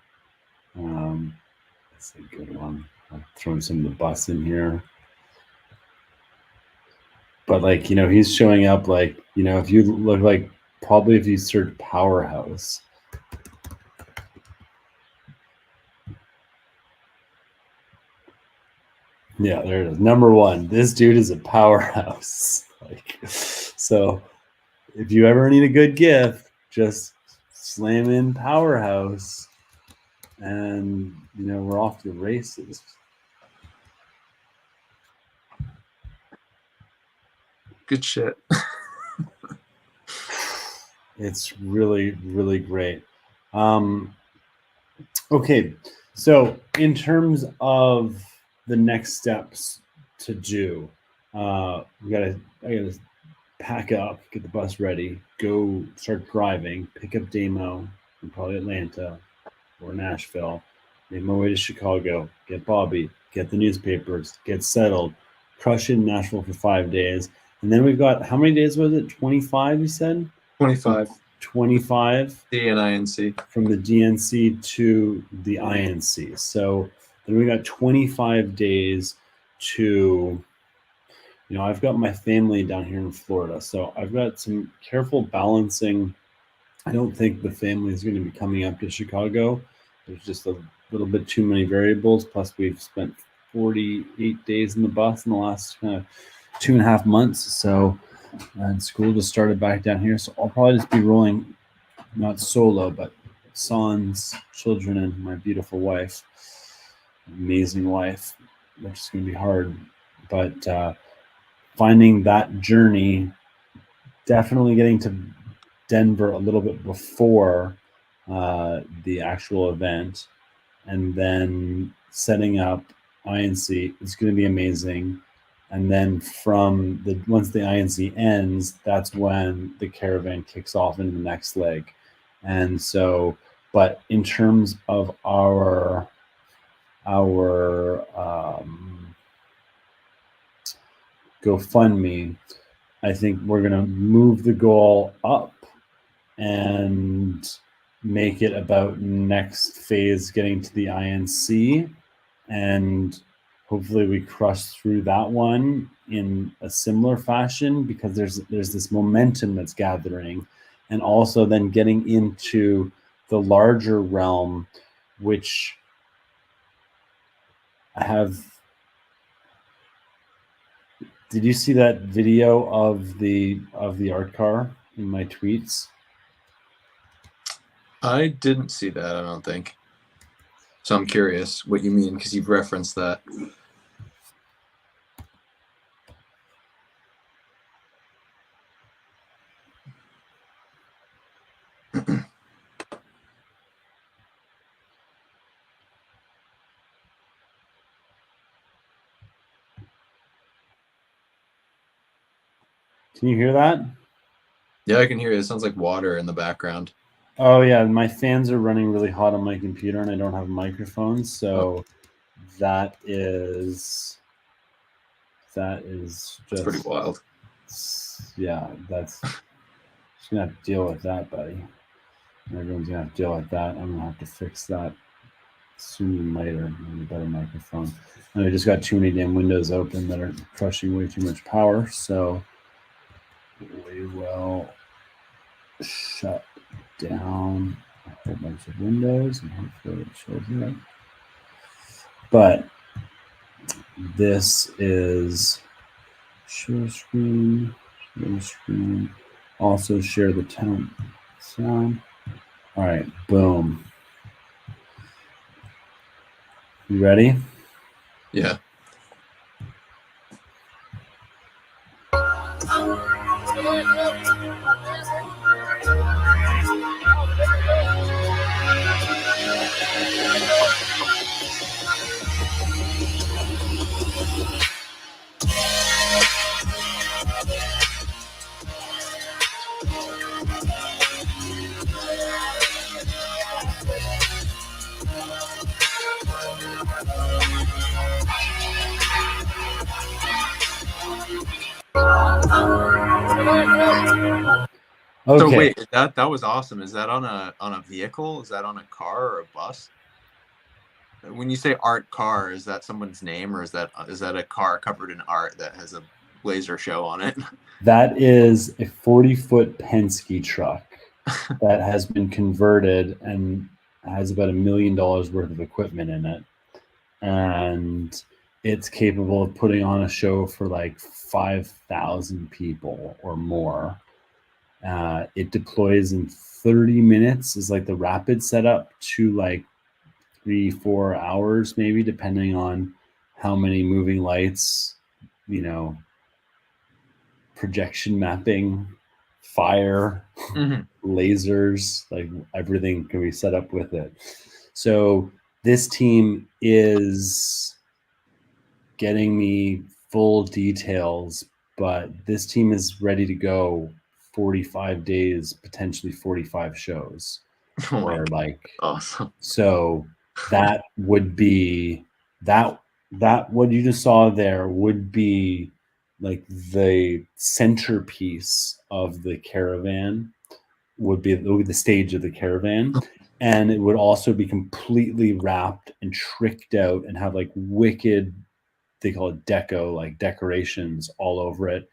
That's a good one. I'm throwing some of the bus in here. But like, you know, he's showing up like, you know, if you look like, probably if you search Powerhouse. Yeah, there it is. Number one, this dude is a powerhouse. Like, so if you ever need a good GIF, just slam in Powerhouse. and we're off to the races. Good shit. It's really, really great. Okay, so in terms of the next steps to do, I gotta pack up, get the bus ready, go start driving, pick up Damo from probably Atlanta or Nashville, make my way to Chicago, get Bobby, get the newspapers, get settled, crush it in Nashville for 5 days. And then we've got, how many days was it? 25, you said? 25. 25 DNC. from the DNC to the INC. So then we got 25 days to, I've got my family down here in Florida. So I've got some careful balancing. I don't think the family is going to be coming up to Chicago. There's just a little bit too many variables. Plus, we've spent 48 days in the bus in the last 2.5 months. So, and school just started back down here. So I'll probably just be rolling, not solo, but sons, children, and my beautiful wife, amazing wife, which is going to be hard. But finding that journey, definitely getting to Denver a little bit before the actual event, and then setting up INC is going to be amazing. And then once the INC ends, that's when the caravan kicks off into the next leg. And so, but in terms of our GoFundMe, I think we're going to move the goal up and make it about next phase getting to the INC, and hopefully we crush through that one in a similar fashion, because there's this momentum that's gathering, and also then getting into the larger realm, which I have. Did you see that video of the art car in my tweets? I didn't see that, I don't think. So I'm curious what you mean, because you've referenced that. Can you hear that? Yeah, I can hear it. It sounds like water in the background. Oh yeah, my fans are running really hot on my computer, and I don't have a microphone, so that is just It's pretty wild. Yeah, that's just gonna have to deal with that, buddy. Everyone's gonna have to deal with that. I'm gonna have to fix that sooner than later. I need a better microphone. And I just got too many damn windows open that are crushing way too much power, so we will shut down a whole bunch of windows and hopefully it shows up. But this is share screen, also share the sound. All right, boom. You ready? Yeah. Okay. So wait, that was awesome. Is that on a vehicle? Is that on a car or a bus? When you say art car, is that someone's name, or is that a car covered in art that has a laser show on it? That is a 40-foot Penske truck that has been converted and has about $1 million worth of equipment in it. And it's capable of putting on a show for like 5,000 people or more. It deploys in 30 minutes, is like the rapid setup, to like 3-4 hours, maybe, depending on how many moving lights, you know, projection mapping, fire, lasers, like everything can be set up with it. So this team is getting me full details, but this team is ready to go 45 days, potentially 45 shows. Or like, awesome. So that would be that what you just saw there would be like the centerpiece of the caravan, would be the stage of the caravan, and it would also be completely wrapped and tricked out and have like wicked, they call it deco, like decorations all over it.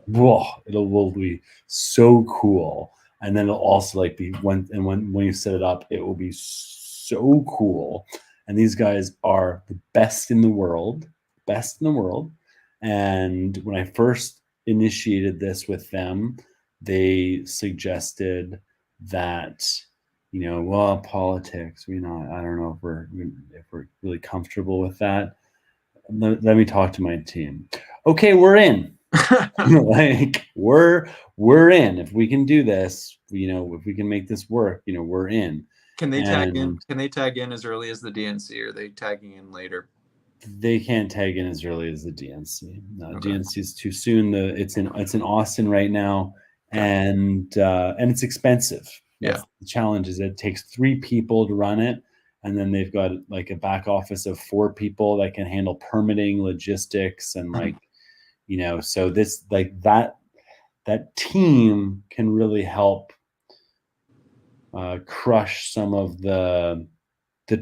Whoa, will be so cool. And then it'll also like be when you set it up, it will be so cool. And these guys are the best in the world. And when I first initiated this with them, they suggested that, you know, well, politics, I don't know if we're really comfortable with that. Let me talk to my team. Okay, we're in. Like we're in. If we can do this, you know, if we can make this work, you know, we're in. Can they tag in? Can they tag in as early as the DNC, or are they tagging in later? They can't tag in as early as the DNC. No, okay. DNC is too soon. It's in Austin right now, okay. and it's expensive. That's the challenge is it takes 3 people to run it, and then they've got like a back office of 4 people that can handle permitting, logistics, and like, you know, so this like that team can really help crush some of the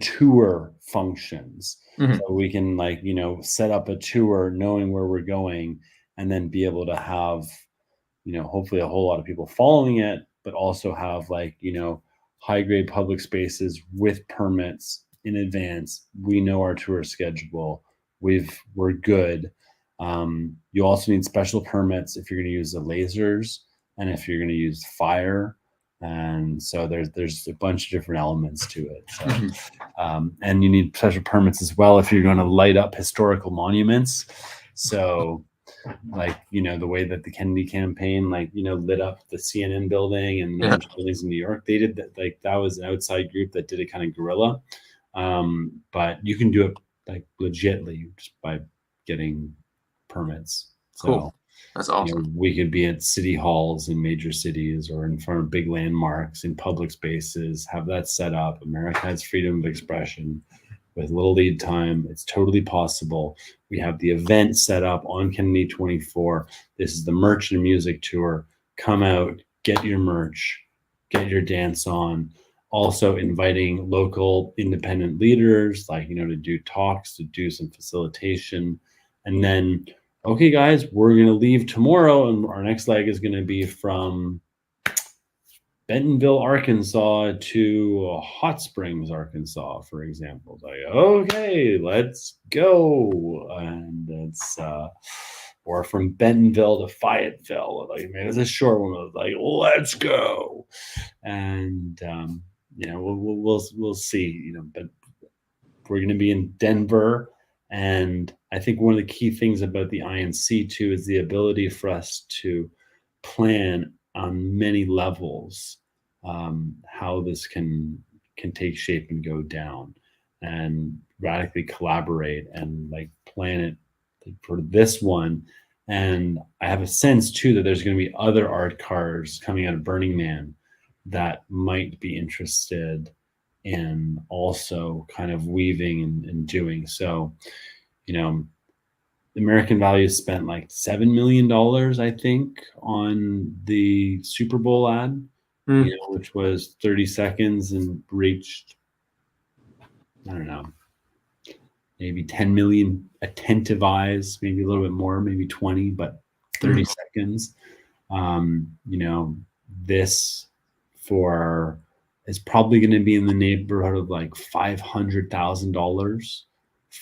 tour functions. So we can, like, you know, set up a tour knowing where we're going, and then be able to have, you know, hopefully a whole lot of people following it, but also have, like, you know, high grade public spaces with permits in advance. We know our tour schedule. We're good. You also need special permits if you're going to use the lasers and if you're going to use fire. And so there's a bunch of different elements to it. So, and you need special permits as well if you're going to light up historical monuments. So, like, you know, the way that the Kennedy campaign, like, you know, lit up the CNN building and buildings in New York, they did that. Like, that was an outside group that did it kind of guerrilla. But you can do it like legitly just by getting permits. So cool. That's awesome. You know, we could be at city halls in major cities or in front of big landmarks in public spaces, have that set up. America has freedom of expression with little lead time. It's totally possible. We have the event set up on Kennedy 24. This is the merch and music tour. Come out, get your merch, get your dance on. Also inviting local independent leaders, like, you know, to do talks, to do some facilitation. And then, okay, guys, we're going to leave tomorrow, and our next leg is going to be from Bentonville, Arkansas to Hot Springs, Arkansas, for example. Like, okay, let's go. And it's, or from Bentonville to Fayetteville. Like, man, it's a short one. I was like, let's go. And, you know, we'll see, you know, but we're going to be in Denver. And I think one of the key things about the INC too is the ability for us to plan on many levels how this can take shape and go down, and radically collaborate and like plan it for this one. And I have a sense too that there's going to be other art cars coming out of Burning Man that might be interested in also kind of weaving and doing. So, you know, American Values spent like $7 million, I think, on the Super Bowl ad, you know, which was 30 seconds and reached, I don't know, maybe 10 million attentive eyes, maybe a little bit more, maybe 20, but 30 seconds. You know, this is probably going to be in the neighborhood of like $500,000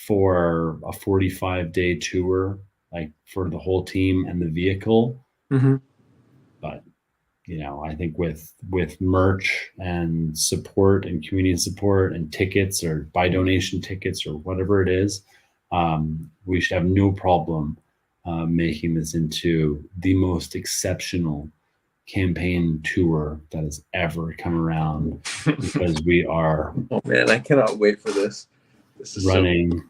for a 45-day tour, like for the whole team and the vehicle. But I think with merch and support and community support and tickets or buy donation tickets or whatever it is, we should have no problem making this into the most exceptional campaign tour that has ever come around, because we are Oh man, I cannot wait for this. This is running.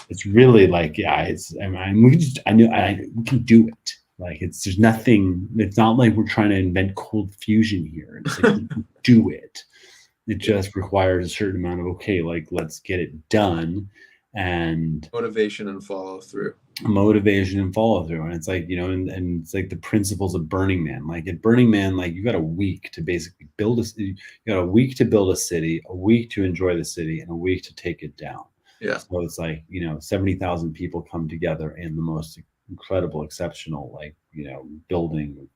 It's really like, we can do it. Like, there's nothing. It's not like we're trying to invent cold fusion here. It's like we can do it. It just requires a certain amount of, okay, like, let's get it done, and motivation and follow through. And it's like, and it's like the principles of Burning Man. Like at Burning Man, like you got a week to basically build you got a week to build a city, a week to enjoy the city, and a week to take it down. Yeah. So it's like, 70,000 people come together in the most incredible, exceptional, like, building,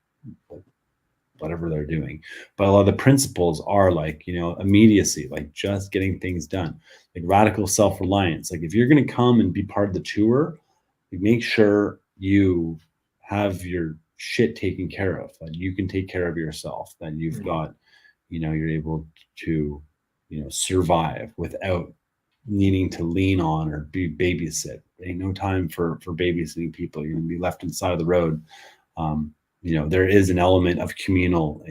whatever they're doing. But a lot of the principles are like, immediacy, like just getting things done, like radical self-reliance. Like if you're going to come and be part of the tour, like make sure you have your shit taken care of, that you can take care of yourself, that you've got, you're able to, survive without needing to lean on or be babysit. Ain't no time for babysitting people. You're gonna be left inside of the road. There is an element of communal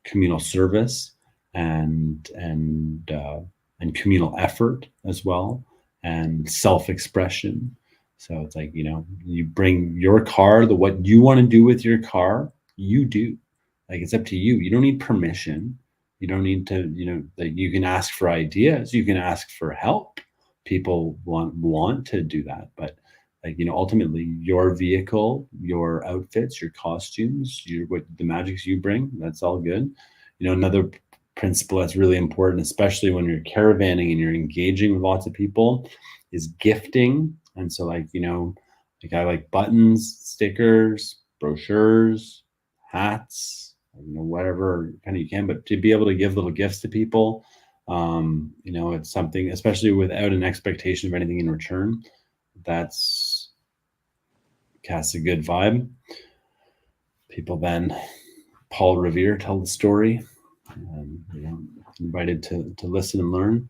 communal service and communal effort as well, and self-expression. So it's like, you bring your car, what you want to do with your car, you do. Like, it's up to you. You don't need permission. You don't need to, like, you can ask for ideas. You can ask for help. People want to do that. But like, ultimately your vehicle, your outfits, your costumes, what the magics you bring, that's all good. Another principle that's really important, especially when you're caravanning and you're engaging with lots of people, is gifting. And so like, like I like buttons, stickers, brochures, hats, whatever kind of you can, but to be able to give little gifts to people, it's something, especially without an expectation of anything in return, that's casts a good vibe. People then, Paul Revere tell the story, invited to listen and learn.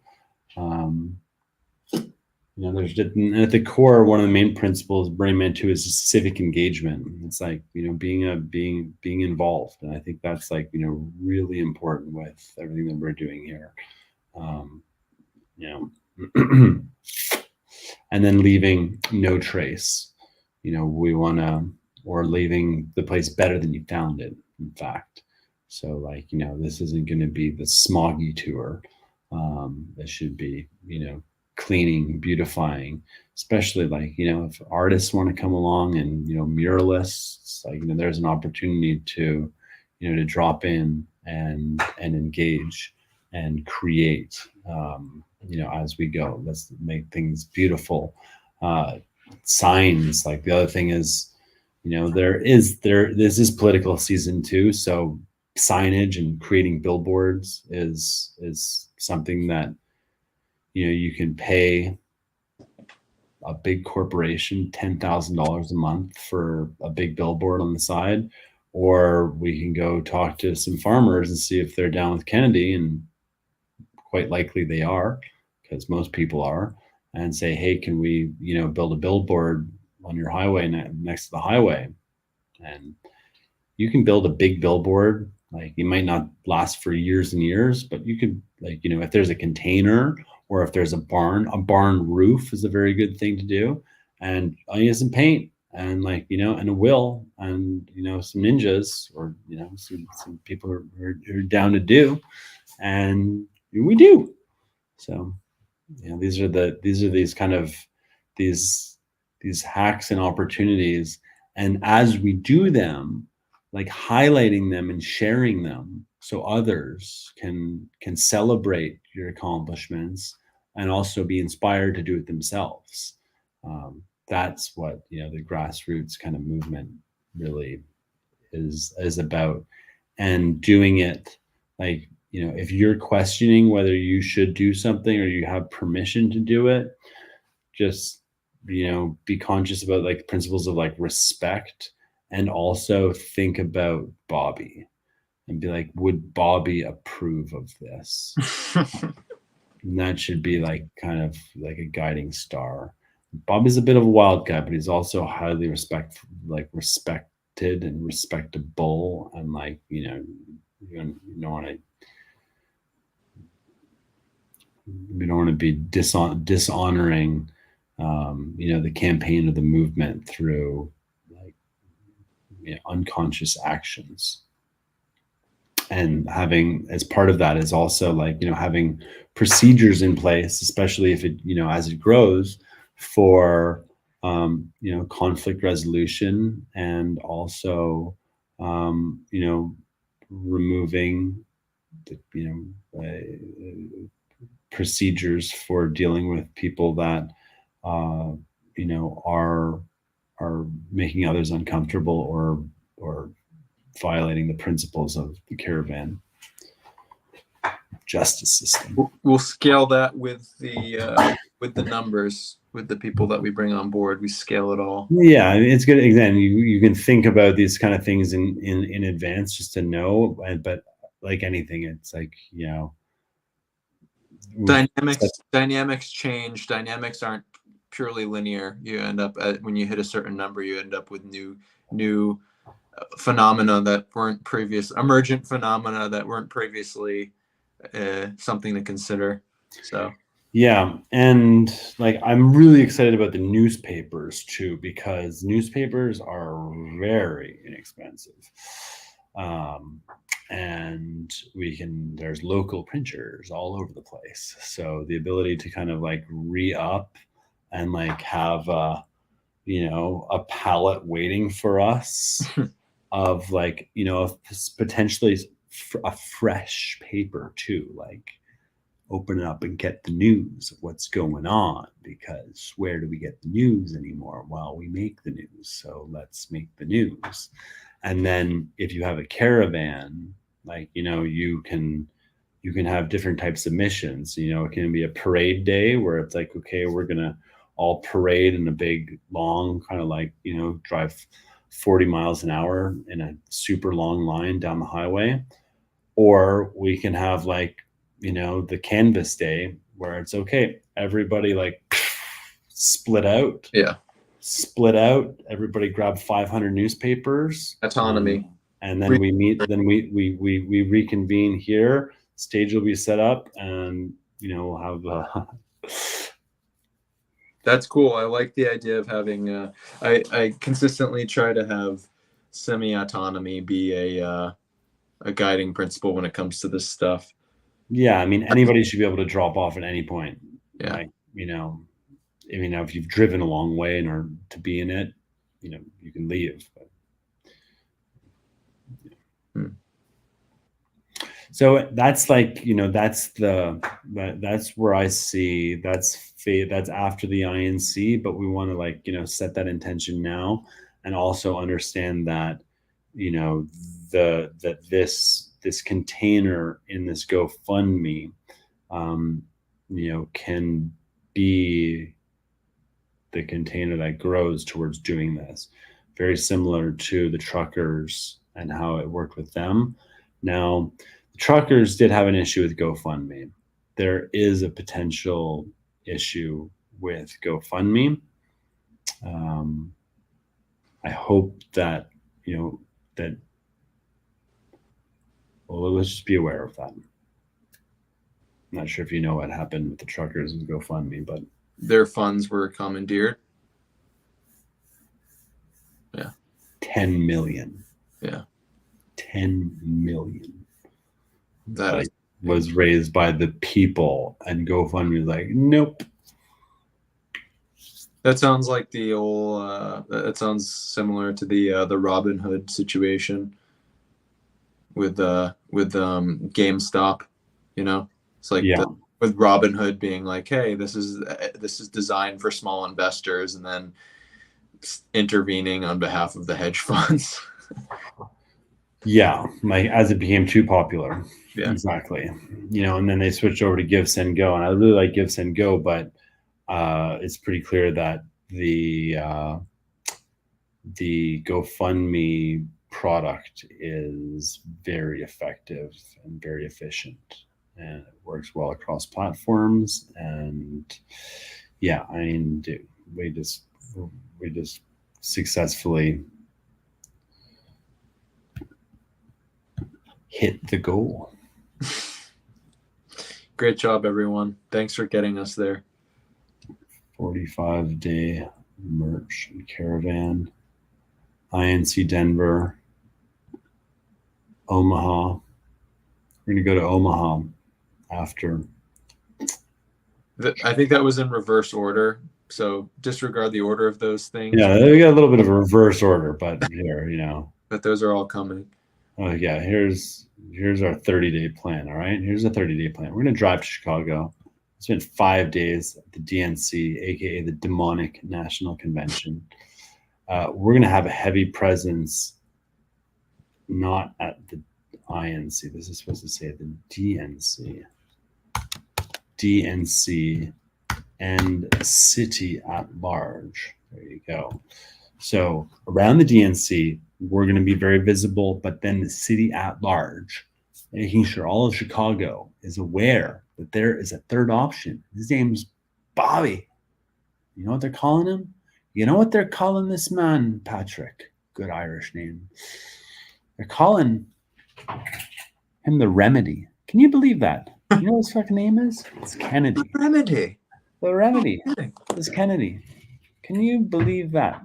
There's at the core, one of the main principles of Burning Man 2 is civic engagement. It's like, being involved. And I think that's like, really important with everything that we're doing here. And then leaving no trace. We want to, or leaving the place better than you found it, in fact. So like, this isn't going to be the smoggy tour. This should be, cleaning, beautifying, especially like, if artists want to come along and, muralists, like, there's an opportunity to, to drop in and engage and create, as we go. Let's make things beautiful. Signs, like the other thing is, this is political season too. So signage and creating billboards is something that, you can pay a big corporation $10,000 a month for a big billboard on the side, or we can go talk to some farmers and see if they're down with Kennedy, and quite likely they are, because most people are, and say, hey, can we, build a billboard on your highway next to the highway? And you can build a big billboard. Like, it might not last for years and years, but you could, like, if there's a container, or if there's a barn roof is a very good thing to do. And all you need some paint and like, and a will and, some ninjas, or, some people who are down to do, and we do. So, these are these kind of these hacks and opportunities. And as we do them, like highlighting them and sharing them so others can celebrate your accomplishments and also be inspired to do it themselves. That's what, the grassroots kind of movement really is about. And doing it, like, if you're questioning whether you should do something or you have permission to do it, just be conscious about like principles of like respect, and also think about Bobby and be like, would Bobby approve of this? And that should be like kind of like a guiding star. Bobby's a bit of a wild guy, but he's also highly respected and respectable, and like, you don't want to we don't want to be dishonoring the campaign or the movement through like unconscious actions. And having, as part of that, is also like having procedures in place, especially if it as it grows, for conflict resolution, and also removing procedures for dealing with people that are making others uncomfortable or violating the principles of the caravan justice system. We'll scale that with the numbers, with the people that we bring on board. We scale it all. Yeah, it's good. Again, you can think about these kind of things in advance just to know. But like anything, it's like dynamics change. Dynamics aren't purely linear. You end up when you hit a certain number, you end up with new phenomena that weren't emergent phenomena that weren't previously something to consider. So yeah, and like I'm really excited about the newspapers too, because newspapers are very inexpensive, and there's local printers all over the place, so the ability to kind of like re-up and like have a palette waiting for us of like potentially a fresh paper too, like open it up and get the news of what's going on, because where do we get the news anymore? Well, we make the news, so let's make the news. And then if you have a caravan, like you can have different types of missions. It can be a parade day where it's like, okay, we're gonna all parade in a big long kind of like drive 40 miles an hour in a super long line down the highway. Or we can have like the canvas day where it's okay, everybody like split out, everybody grab 500 newspapers, autonomy, and then we meet, then we reconvene here, stage will be set up, and we'll have That's cool. I like the idea of having I consistently try to have semi-autonomy be a guiding principle when it comes to this stuff. Yeah, I mean, anybody should be able to drop off at any point. Yeah. Like, if you've driven a long way in order to be in it, you can leave. But, So that's like, that's where I see that's after the INC, but we want to like, set that intention now, and also understand that, that this container in this GoFundMe, can be the container that grows towards doing this. Very similar to the truckers and how it worked with them. Now, the truckers did have an issue with GoFundMe. There is a potential issue with GoFundMe. I hope that, let's just be aware of that. I'm not sure if you know what happened with the truckers and GoFundMe, but their funds were commandeered. Yeah. 10 million. Yeah. 10 million. That was raised by the people, and GoFundMe was like, nope. That sounds like the old. That sounds similar to the Robin Hood situation with GameStop. It's like with Robin Hood being like, hey, this is designed for small investors, and then intervening on behalf of the hedge funds. Yeah, like as it became too popular. Yeah, exactly. And then they switched over to Give, Send, Go, and I really like Give, Send, Go, but it's pretty clear that the GoFundMe product is very effective and very efficient, and it works well across platforms. And yeah, I mean, dude, we just successfully hit the goal. Great job, everyone. Thanks for getting us there. 45-day merch and caravan. INC Denver, Omaha. We're going to go to Omaha after. I think that was in reverse order. So disregard the order of those things. Yeah, we got a little bit of a reverse order, but here, you know. But those are all coming. Oh yeah, here's our 30-day plan. All right, here's a 30-day plan. We're going to drive to Chicago. Spend 5 days at the DNC, aka the Demonic National Convention. We're going to have a heavy presence, not at the INC. This is supposed to say the DNC. DNC and city at large. There you go. So around the DNC, we're going to be very visible, but then the city at large, making sure all of Chicago is aware that there is a third option. His name's Bobby. You know what they're calling him? You know what they're calling this man, Patrick? Good Irish name. They're calling him the Remedy. Can you believe that? You know what his fucking name is? It's Kennedy. The Remedy. The Remedy. It's Kennedy. Can you believe that?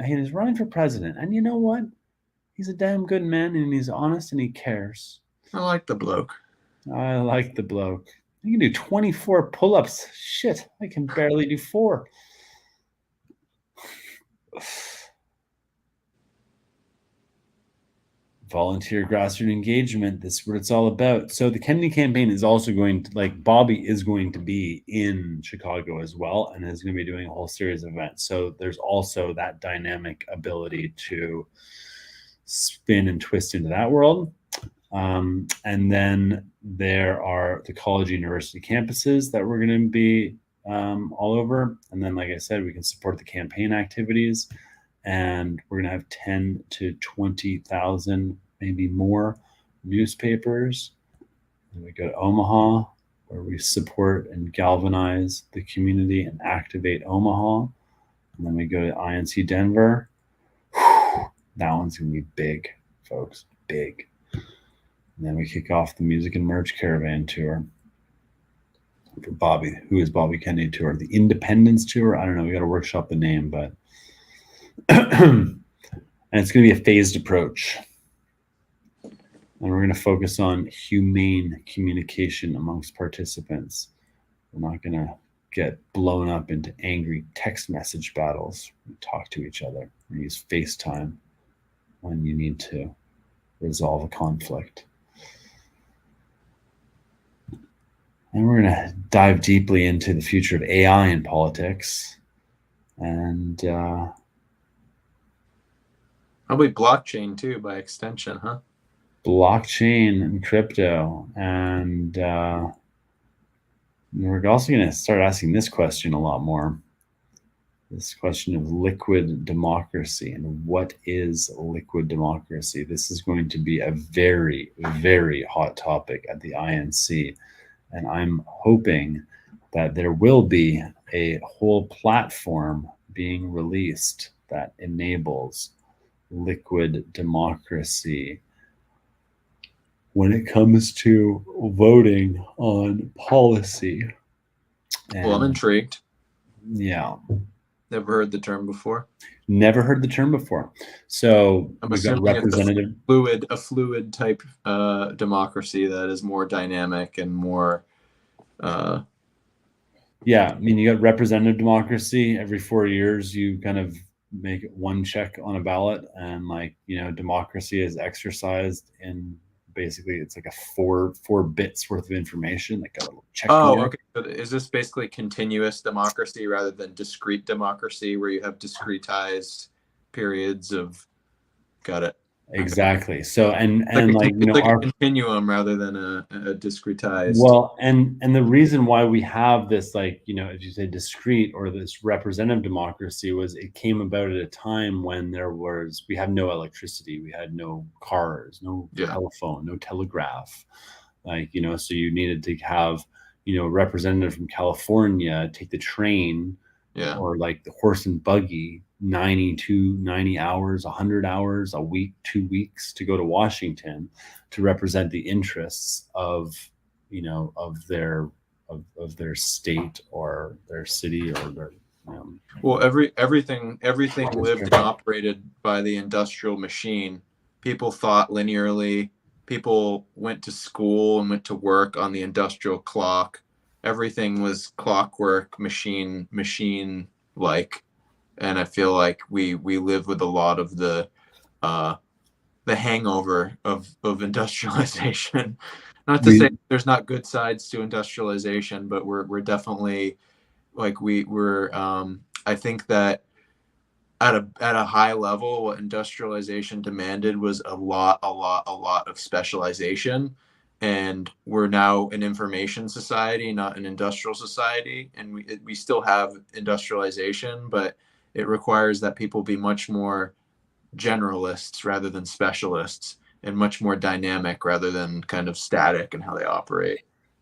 He's running for president. And you know what? He's a damn good man, and he's honest, and he cares. I like the bloke. I like the bloke. He can do 24 pull-ups. Shit, I can barely do 4. Volunteer grassroots engagement. This is what it's all about. So the Kennedy campaign is also going to, like, Bobby is going to be in Chicago as well, and is going to be doing a whole series of events. So there's also that dynamic ability to spin and twist into that world. And then there are the college university campuses that we're going to be all over. And then, like I said, we can support the campaign activities, and we're going to have 10 to 20,000, maybe more, newspapers. And we go to Omaha, where we support and galvanize the community and activate Omaha. And then we go to INC Denver. That one's going to be big, folks, big. And then we kick off the Music and Merch Caravan Tour for Bobby, who is Bobby Kennedy Tour. The Independence Tour, I don't know, we got to workshop the name, but and it's going to be a phased approach. And we're going to focus on humane communication amongst participants. We're not going to get blown up into angry text message battles. We talk to each other. We use FaceTime when you need to resolve a conflict. And we're going to dive deeply into the future of AI in politics. And probably blockchain too, by extension, huh? Blockchain and crypto. And we're also going to start asking this question a lot more. This question of liquid democracy and what is liquid democracy. This is going to be a very, very hot topic at the INC. And I'm hoping that there will be a whole platform being released that enables liquid democracy when it comes to voting on policy. And, well, I'm intrigued. Yeah. Never heard the term before. Never heard the term before. So we've got representative, a fluid type democracy that is more dynamic and more. Yeah, I mean, you got representative democracy. Every 4 years, you kind of make one check on a ballot, and democracy is exercised in. Basically, it's like a four bits worth of information that got a little check. Oh, okay. So is this basically continuous democracy rather than discrete democracy, where you have discretized periods of? Got it. Exactly. So and It's like it's like a our continuum rather than a discretized. well and the reason why we have this, like, as you say, discrete or this representative democracy was it came about at a time when we had no electricity, we had no cars, no Yeah. telephone, no telegraph, like, so you needed to have a representative from California take the train Yeah. or like the horse and buggy 90 hours, 100 hours a week, 2 weeks to go to Washington to represent the interests of their state or their city or their Well, everything lived district. and operated by the industrial machine. People thought linearly. People went to school and went to work on the industrial clock. Everything was clockwork, machine like. And I feel like we live with a lot of the hangover of industrialization. Not to say there's not good sides to industrialization, but we're definitely like we're I think that at a high level, what industrialization demanded was a lot of specialization. And we're now an information society, not an industrial society. And we still have industrialization, but it requires that people be much more generalists rather than specialists, and much more dynamic rather than kind of static in how they operate,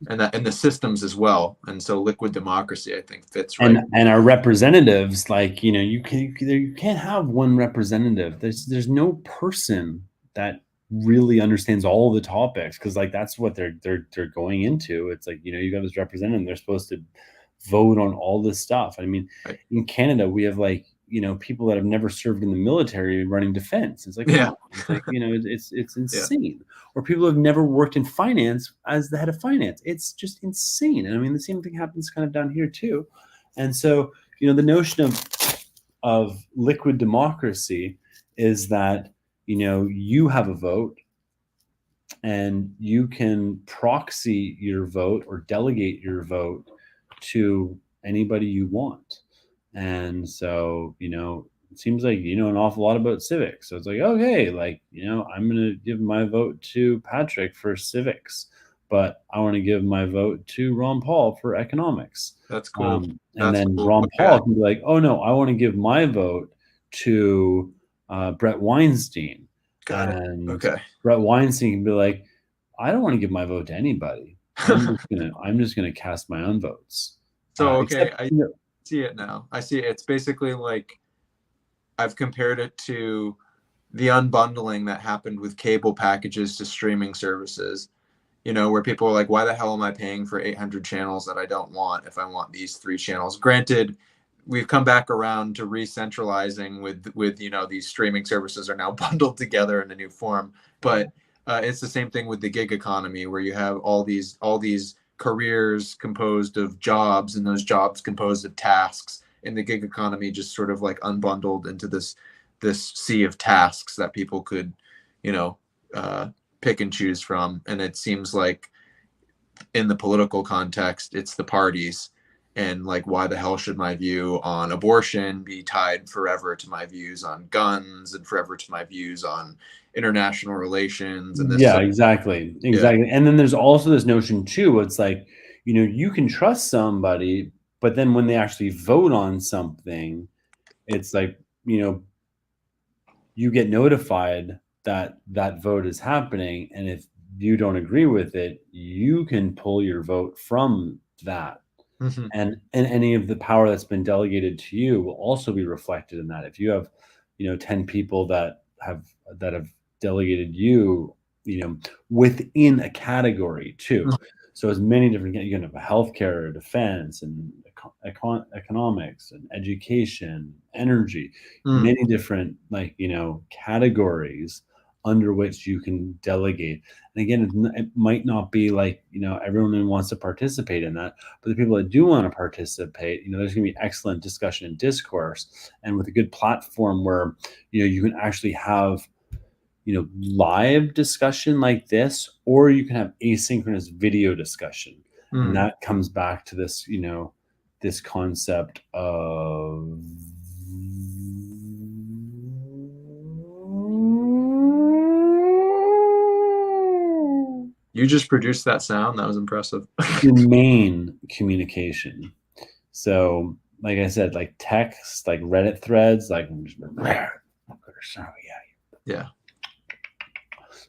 and the systems as well. And so liquid democracy, I think, fits right. And our representatives, like, you can't have one representative. There's no person that really understands all the topics, because like that's what they're going into. It's like, you got this representative, they're supposed to vote on all this stuff. I mean, Right. In Canada, we have like people that have never served in the military running defense. It's like, Yeah. it's like it's insane. Or people who have never worked in finance as the head of finance. It's just insane. And I mean, the same thing happens kind of down here too. And so, the notion of liquid democracy is that, you have a vote and you can proxy your vote or delegate your vote to anybody you want. And so, it seems like you know an awful lot about civics. So it's like, okay, like, I'm going to give my vote to Patrick for civics, but I want to give my vote to Ron Paul for economics. That's cool. And then Ron Paul can be like, oh no, I want to give my vote to Brett Weinstein. And okay. Brett Weinstein can be like, I don't want to give my vote to anybody. I'm just gonna cast my own votes. So okay, I see it now. I see it. It's basically like I've compared it to the unbundling that happened with cable packages to streaming services. Where people are like, why the hell am I paying for 800 channels that I don't want if I want these 3 channels? Granted, we've come back around to re-centralizing with these streaming services are now bundled together in a new form. But it's the same thing with the gig economy, where you have all these careers composed of jobs, and those jobs composed of tasks. And the gig economy just sort of like unbundled into this sea of tasks that people could, pick and choose from. And it seems like in the political context, it's the parties. And like, why the hell should my view on abortion be tied forever to my views on guns, and forever to my views on international relations? And this exactly. Yeah. And then there's also this notion too, it's like, you can trust somebody, but then when they actually vote on something, it's like, you get notified that that vote is happening, and if you don't agree with it, you can pull your vote from that. Mm-hmm. And any of the power that's been delegated to you will also be reflected in that. If you have 10 people that have delegated you within a category too. Mm-hmm. So as many different, you can have healthcare, defense, and economics, and education, energy, many different categories under which you can delegate. And again, it might not be like everyone wants to participate in that, but the people that do want to participate, there's going to be excellent discussion and discourse, and with a good platform where you can actually have live discussion like this, or you can have asynchronous video discussion. And that comes back to this this concept of You just produced that sound. That was impressive. Humane communication. So, like I said, like text, like Reddit threads, like Yeah.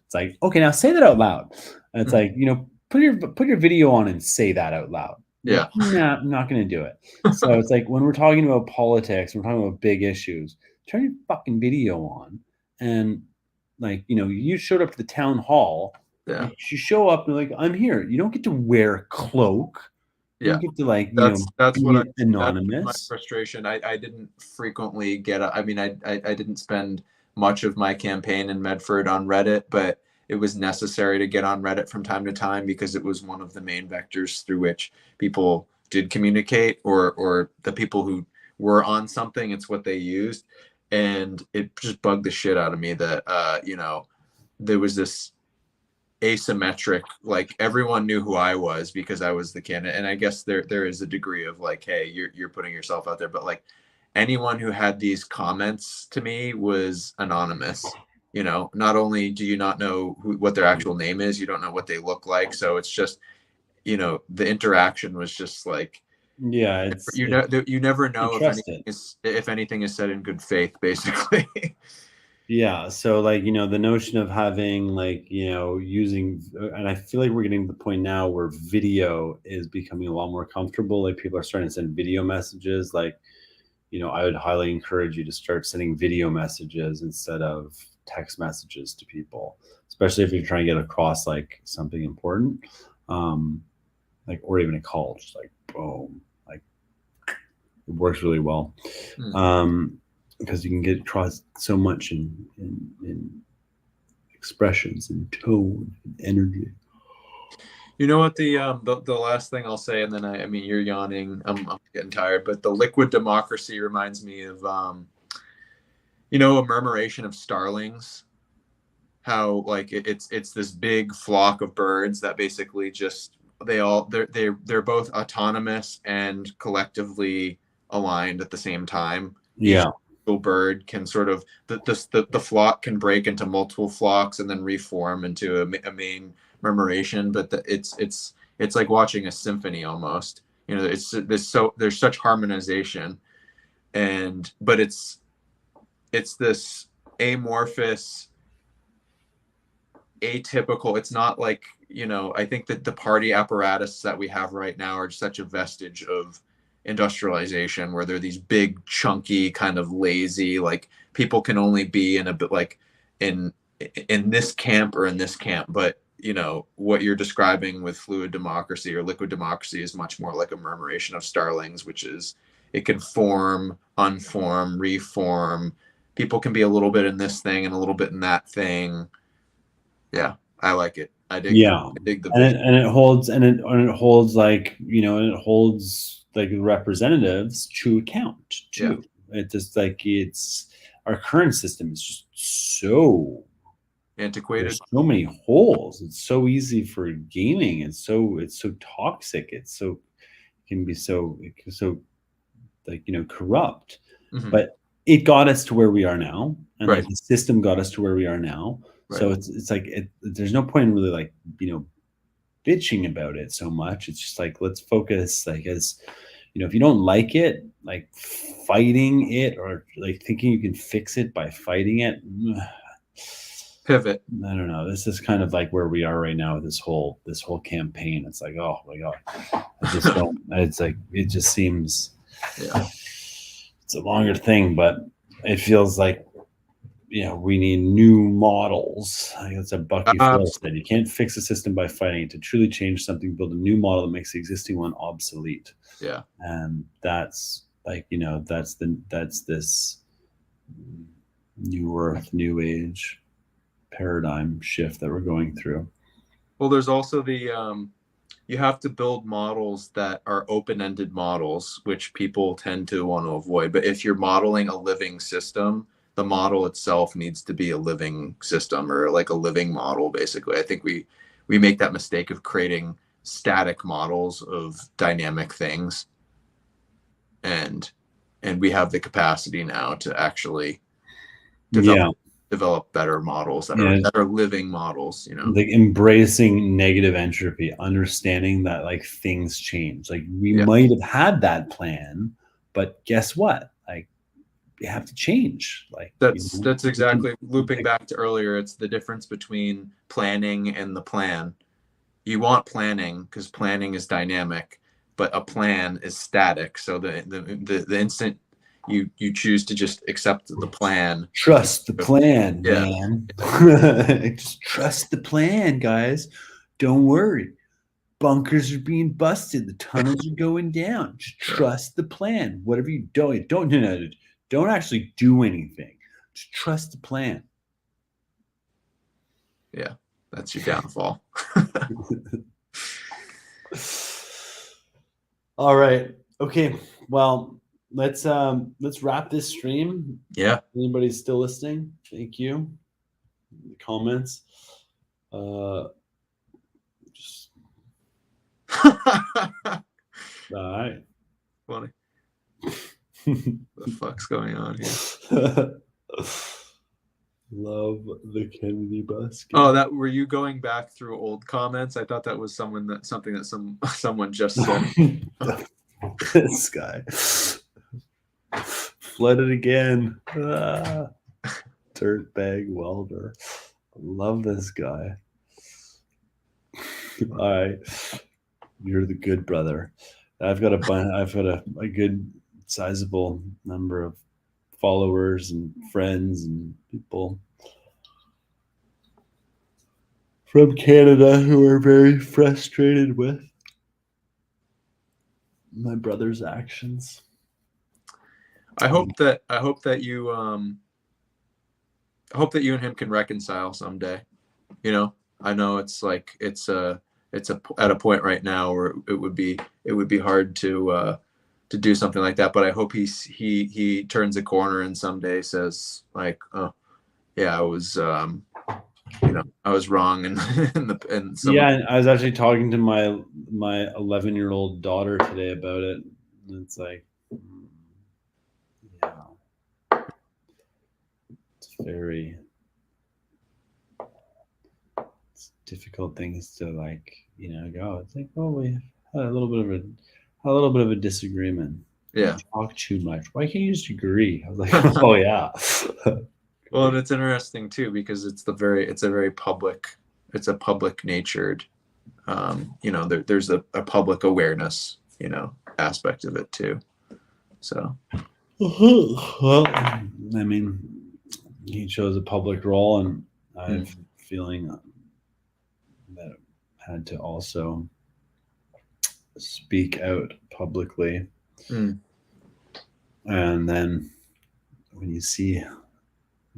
It's like, okay, now say that out loud. And it's like, put your video on and say that out loud. Yeah. Nah, I'm not going to do it. So it's like when we're talking about politics, we're talking about big issues, turn your fucking video on. And like, you showed up to the town hall. Yeah. You show up and like, I'm here. You don't get to wear a cloak. You don't get to like, that's be what anonymous. That's my frustration. I didn't frequently get, I mean, I didn't spend much of my campaign in Medford on Reddit, but it was necessary to get on Reddit from time to time because it was one of the main vectors through which people did communicate, or the people who were on something, it's what they used. And it just bugged the shit out of me that, there was this asymmetric, like everyone knew who I was because I was the candidate. And I guess there is a degree of like, hey, you're putting yourself out there, but like anyone who had these comments to me was anonymous. Not only do you not know what their actual name is, you don't know what they look like. So it's just, the interaction was just like, yeah, you never know if anything is said in good faith, basically. Yeah. So like, the notion of having like, using, and I feel like we're getting to the point now where video is becoming a lot more comfortable. Like people are starting to send video messages. Like, I would highly encourage you to start sending video messages instead of text messages to people, especially if you're trying to get across like something important, like, or even a call, just like boom, like it works really well. Because you can get across so much in expressions and tone and energy. You know what, the last thing I'll say, and then I mean you're yawning, I'm getting tired, but the liquid democracy reminds me of a murmuration of starlings. How like it's this big flock of birds that basically just they're both autonomous and collectively aligned at the same time. Yeah. Bird can sort of the flock can break into multiple flocks and then reform into a main murmuration, but it's like watching a symphony almost. There's such harmonization, but it's this amorphous, atypical. It's not like, I think that the party apparatus that we have right now are such a vestige of industrialization, where they're these big chunky kind of lazy, like people can only be in a bit like in this camp or in this camp. But what you're describing with fluid democracy or liquid democracy is much more like a murmuration of starlings, which is it can form, unform, reform. People can be a little bit in this thing and a little bit in that thing. Yeah, I like it. I dig the vision. And it holds like, and it holds like representatives to account too. Yeah. It just like our current system is just so antiquated. There's so many holes. It's so easy for gaming. It's so toxic. It can be so like corrupt. Mm-hmm. But it got us to where we are now, and like the system got us to where we are now. Right. So it's like there's no point in really like bitching about it so much. It's just like, let's focus, like, as if you don't like it, like fighting it or like thinking you can fix it by fighting it, pivot. I don't know. This is kind of like where we are right now with this whole campaign. It's like, oh my God, I just don't, it's like, it just seems, it's a longer thing, but it feels like, we need new models. I think that's a Bucky Phillips said. You can't fix a system by fighting it. To truly change something, build a new model that makes the existing one obsolete. Yeah. And that's like, that's this new earth, new age paradigm shift that we're going through. Well, there's also you have to build models that are open-ended models, which people tend to want to avoid. But if you're modeling a living system, the model itself needs to be a living system, or like a living model, basically. I think we make that mistake of creating static models of dynamic things. And we have the capacity now to actually develop develop better models that are living models, you know. Like embracing negative entropy, understanding that like things change. Like we might have had that plan, but guess what? Like you have to change. Like that's exactly looping back to earlier. It's the difference between planning and the plan. You want planning because planning is dynamic, but a plan is static. So the instant you choose to just accept the plan, trust the plan, man. Just trust the plan, guys. Don't worry. Bunkers are being busted. The tunnels are going down. Just trust the plan. Whatever you don't actually do anything. Just trust the plan. Yeah, that's your downfall. All right. Okay. Well, let's wrap this stream. Yeah. Anybody's still listening? Thank you. The comments. Just all right. Funny. The fuck's going on here? Love the Kennedy bus. Oh, that were you going back through old comments? I thought that was something that someone just said. This guy flooded again. Dirtbag welder. Love this guy. All right, you're the good brother. I've got a good sizable number of followers and friends and people from Canada who are very frustrated with my brother's actions. I hope that you and him can reconcile someday. You know, I know it's at a point right now where it would be hard to do something like that, but I hope he turns a corner and someday says like, oh yeah, I was I was wrong and I was actually talking to my 11-year-old daughter today about it, and it's like, yeah, it's difficult things to like, go. It's like, oh, we had a little bit of a disagreement. Yeah. You talk too much. Why can't you just agree? I was like, oh yeah. Well, and it's interesting too because it's a very public natured, there's a public awareness, aspect of it too. So. Well, I mean, he chose a public role, and I have a feeling that I had to also speak out publicly. And then when you see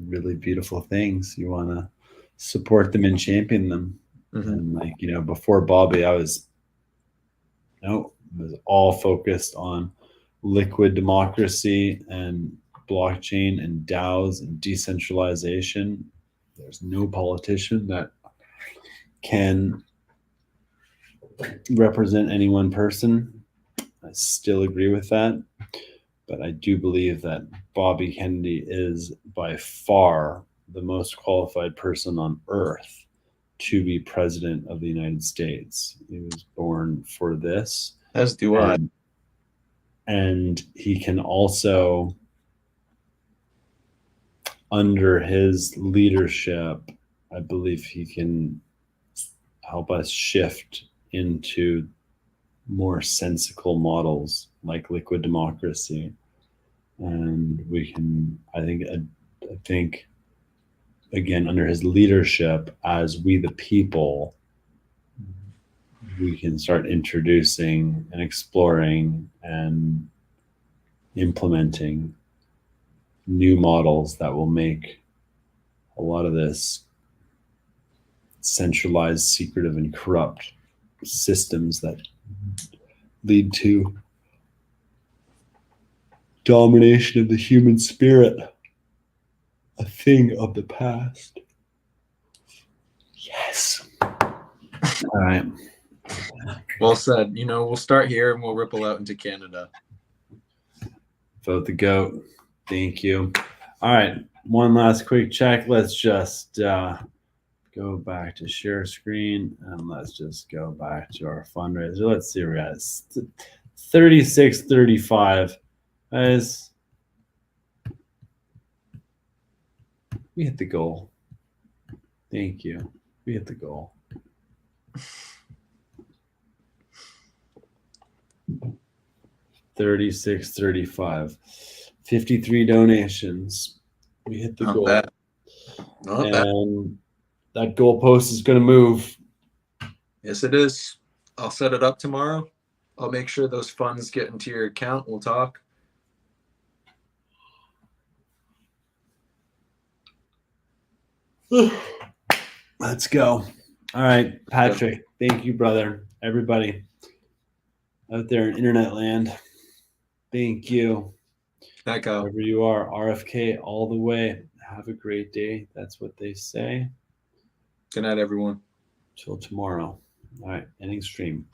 really beautiful things, you want to support them and champion them. And like, before Bobby, I was all focused on liquid democracy and blockchain and DAOs and decentralization. There's no politician that can represent any one person. I still agree with that, but I do believe that Bobby Kennedy is by far the most qualified person on earth to be president of the United States. He was born for this. As do I. And he can also, under his leadership, I believe he can help us shift into more sensical models like liquid democracy. And we can, I think, again, under his leadership, as we the people, we can start introducing and exploring and implementing new models that will make a lot of this centralized, secretive, and corrupt systems that lead to domination of the human spirit a thing of the past. Yes. All right. Well said. We'll start here and we'll ripple out into Canada. Vote the GOAT. Thank you. All right. One last quick check. Let's just go back to share screen and let's just go back to our fundraiser. Let's see, we're at 36.35. Guys, we hit the goal. Thank you. We hit the goal. $36.35. 53 donations. We hit the Not goal. bad. Not bad. And that goalpost is going to move. Yes, it is. I'll set it up tomorrow. I'll make sure those funds get into your account. We'll talk. Let's go. All right, Patrick. Thank you, brother. Everybody out there in internet land, thank you. Night, Kyle. Wherever you are, RFK all the way. Have a great day. That's what they say. Good night, everyone. Till tomorrow. All right, ending stream.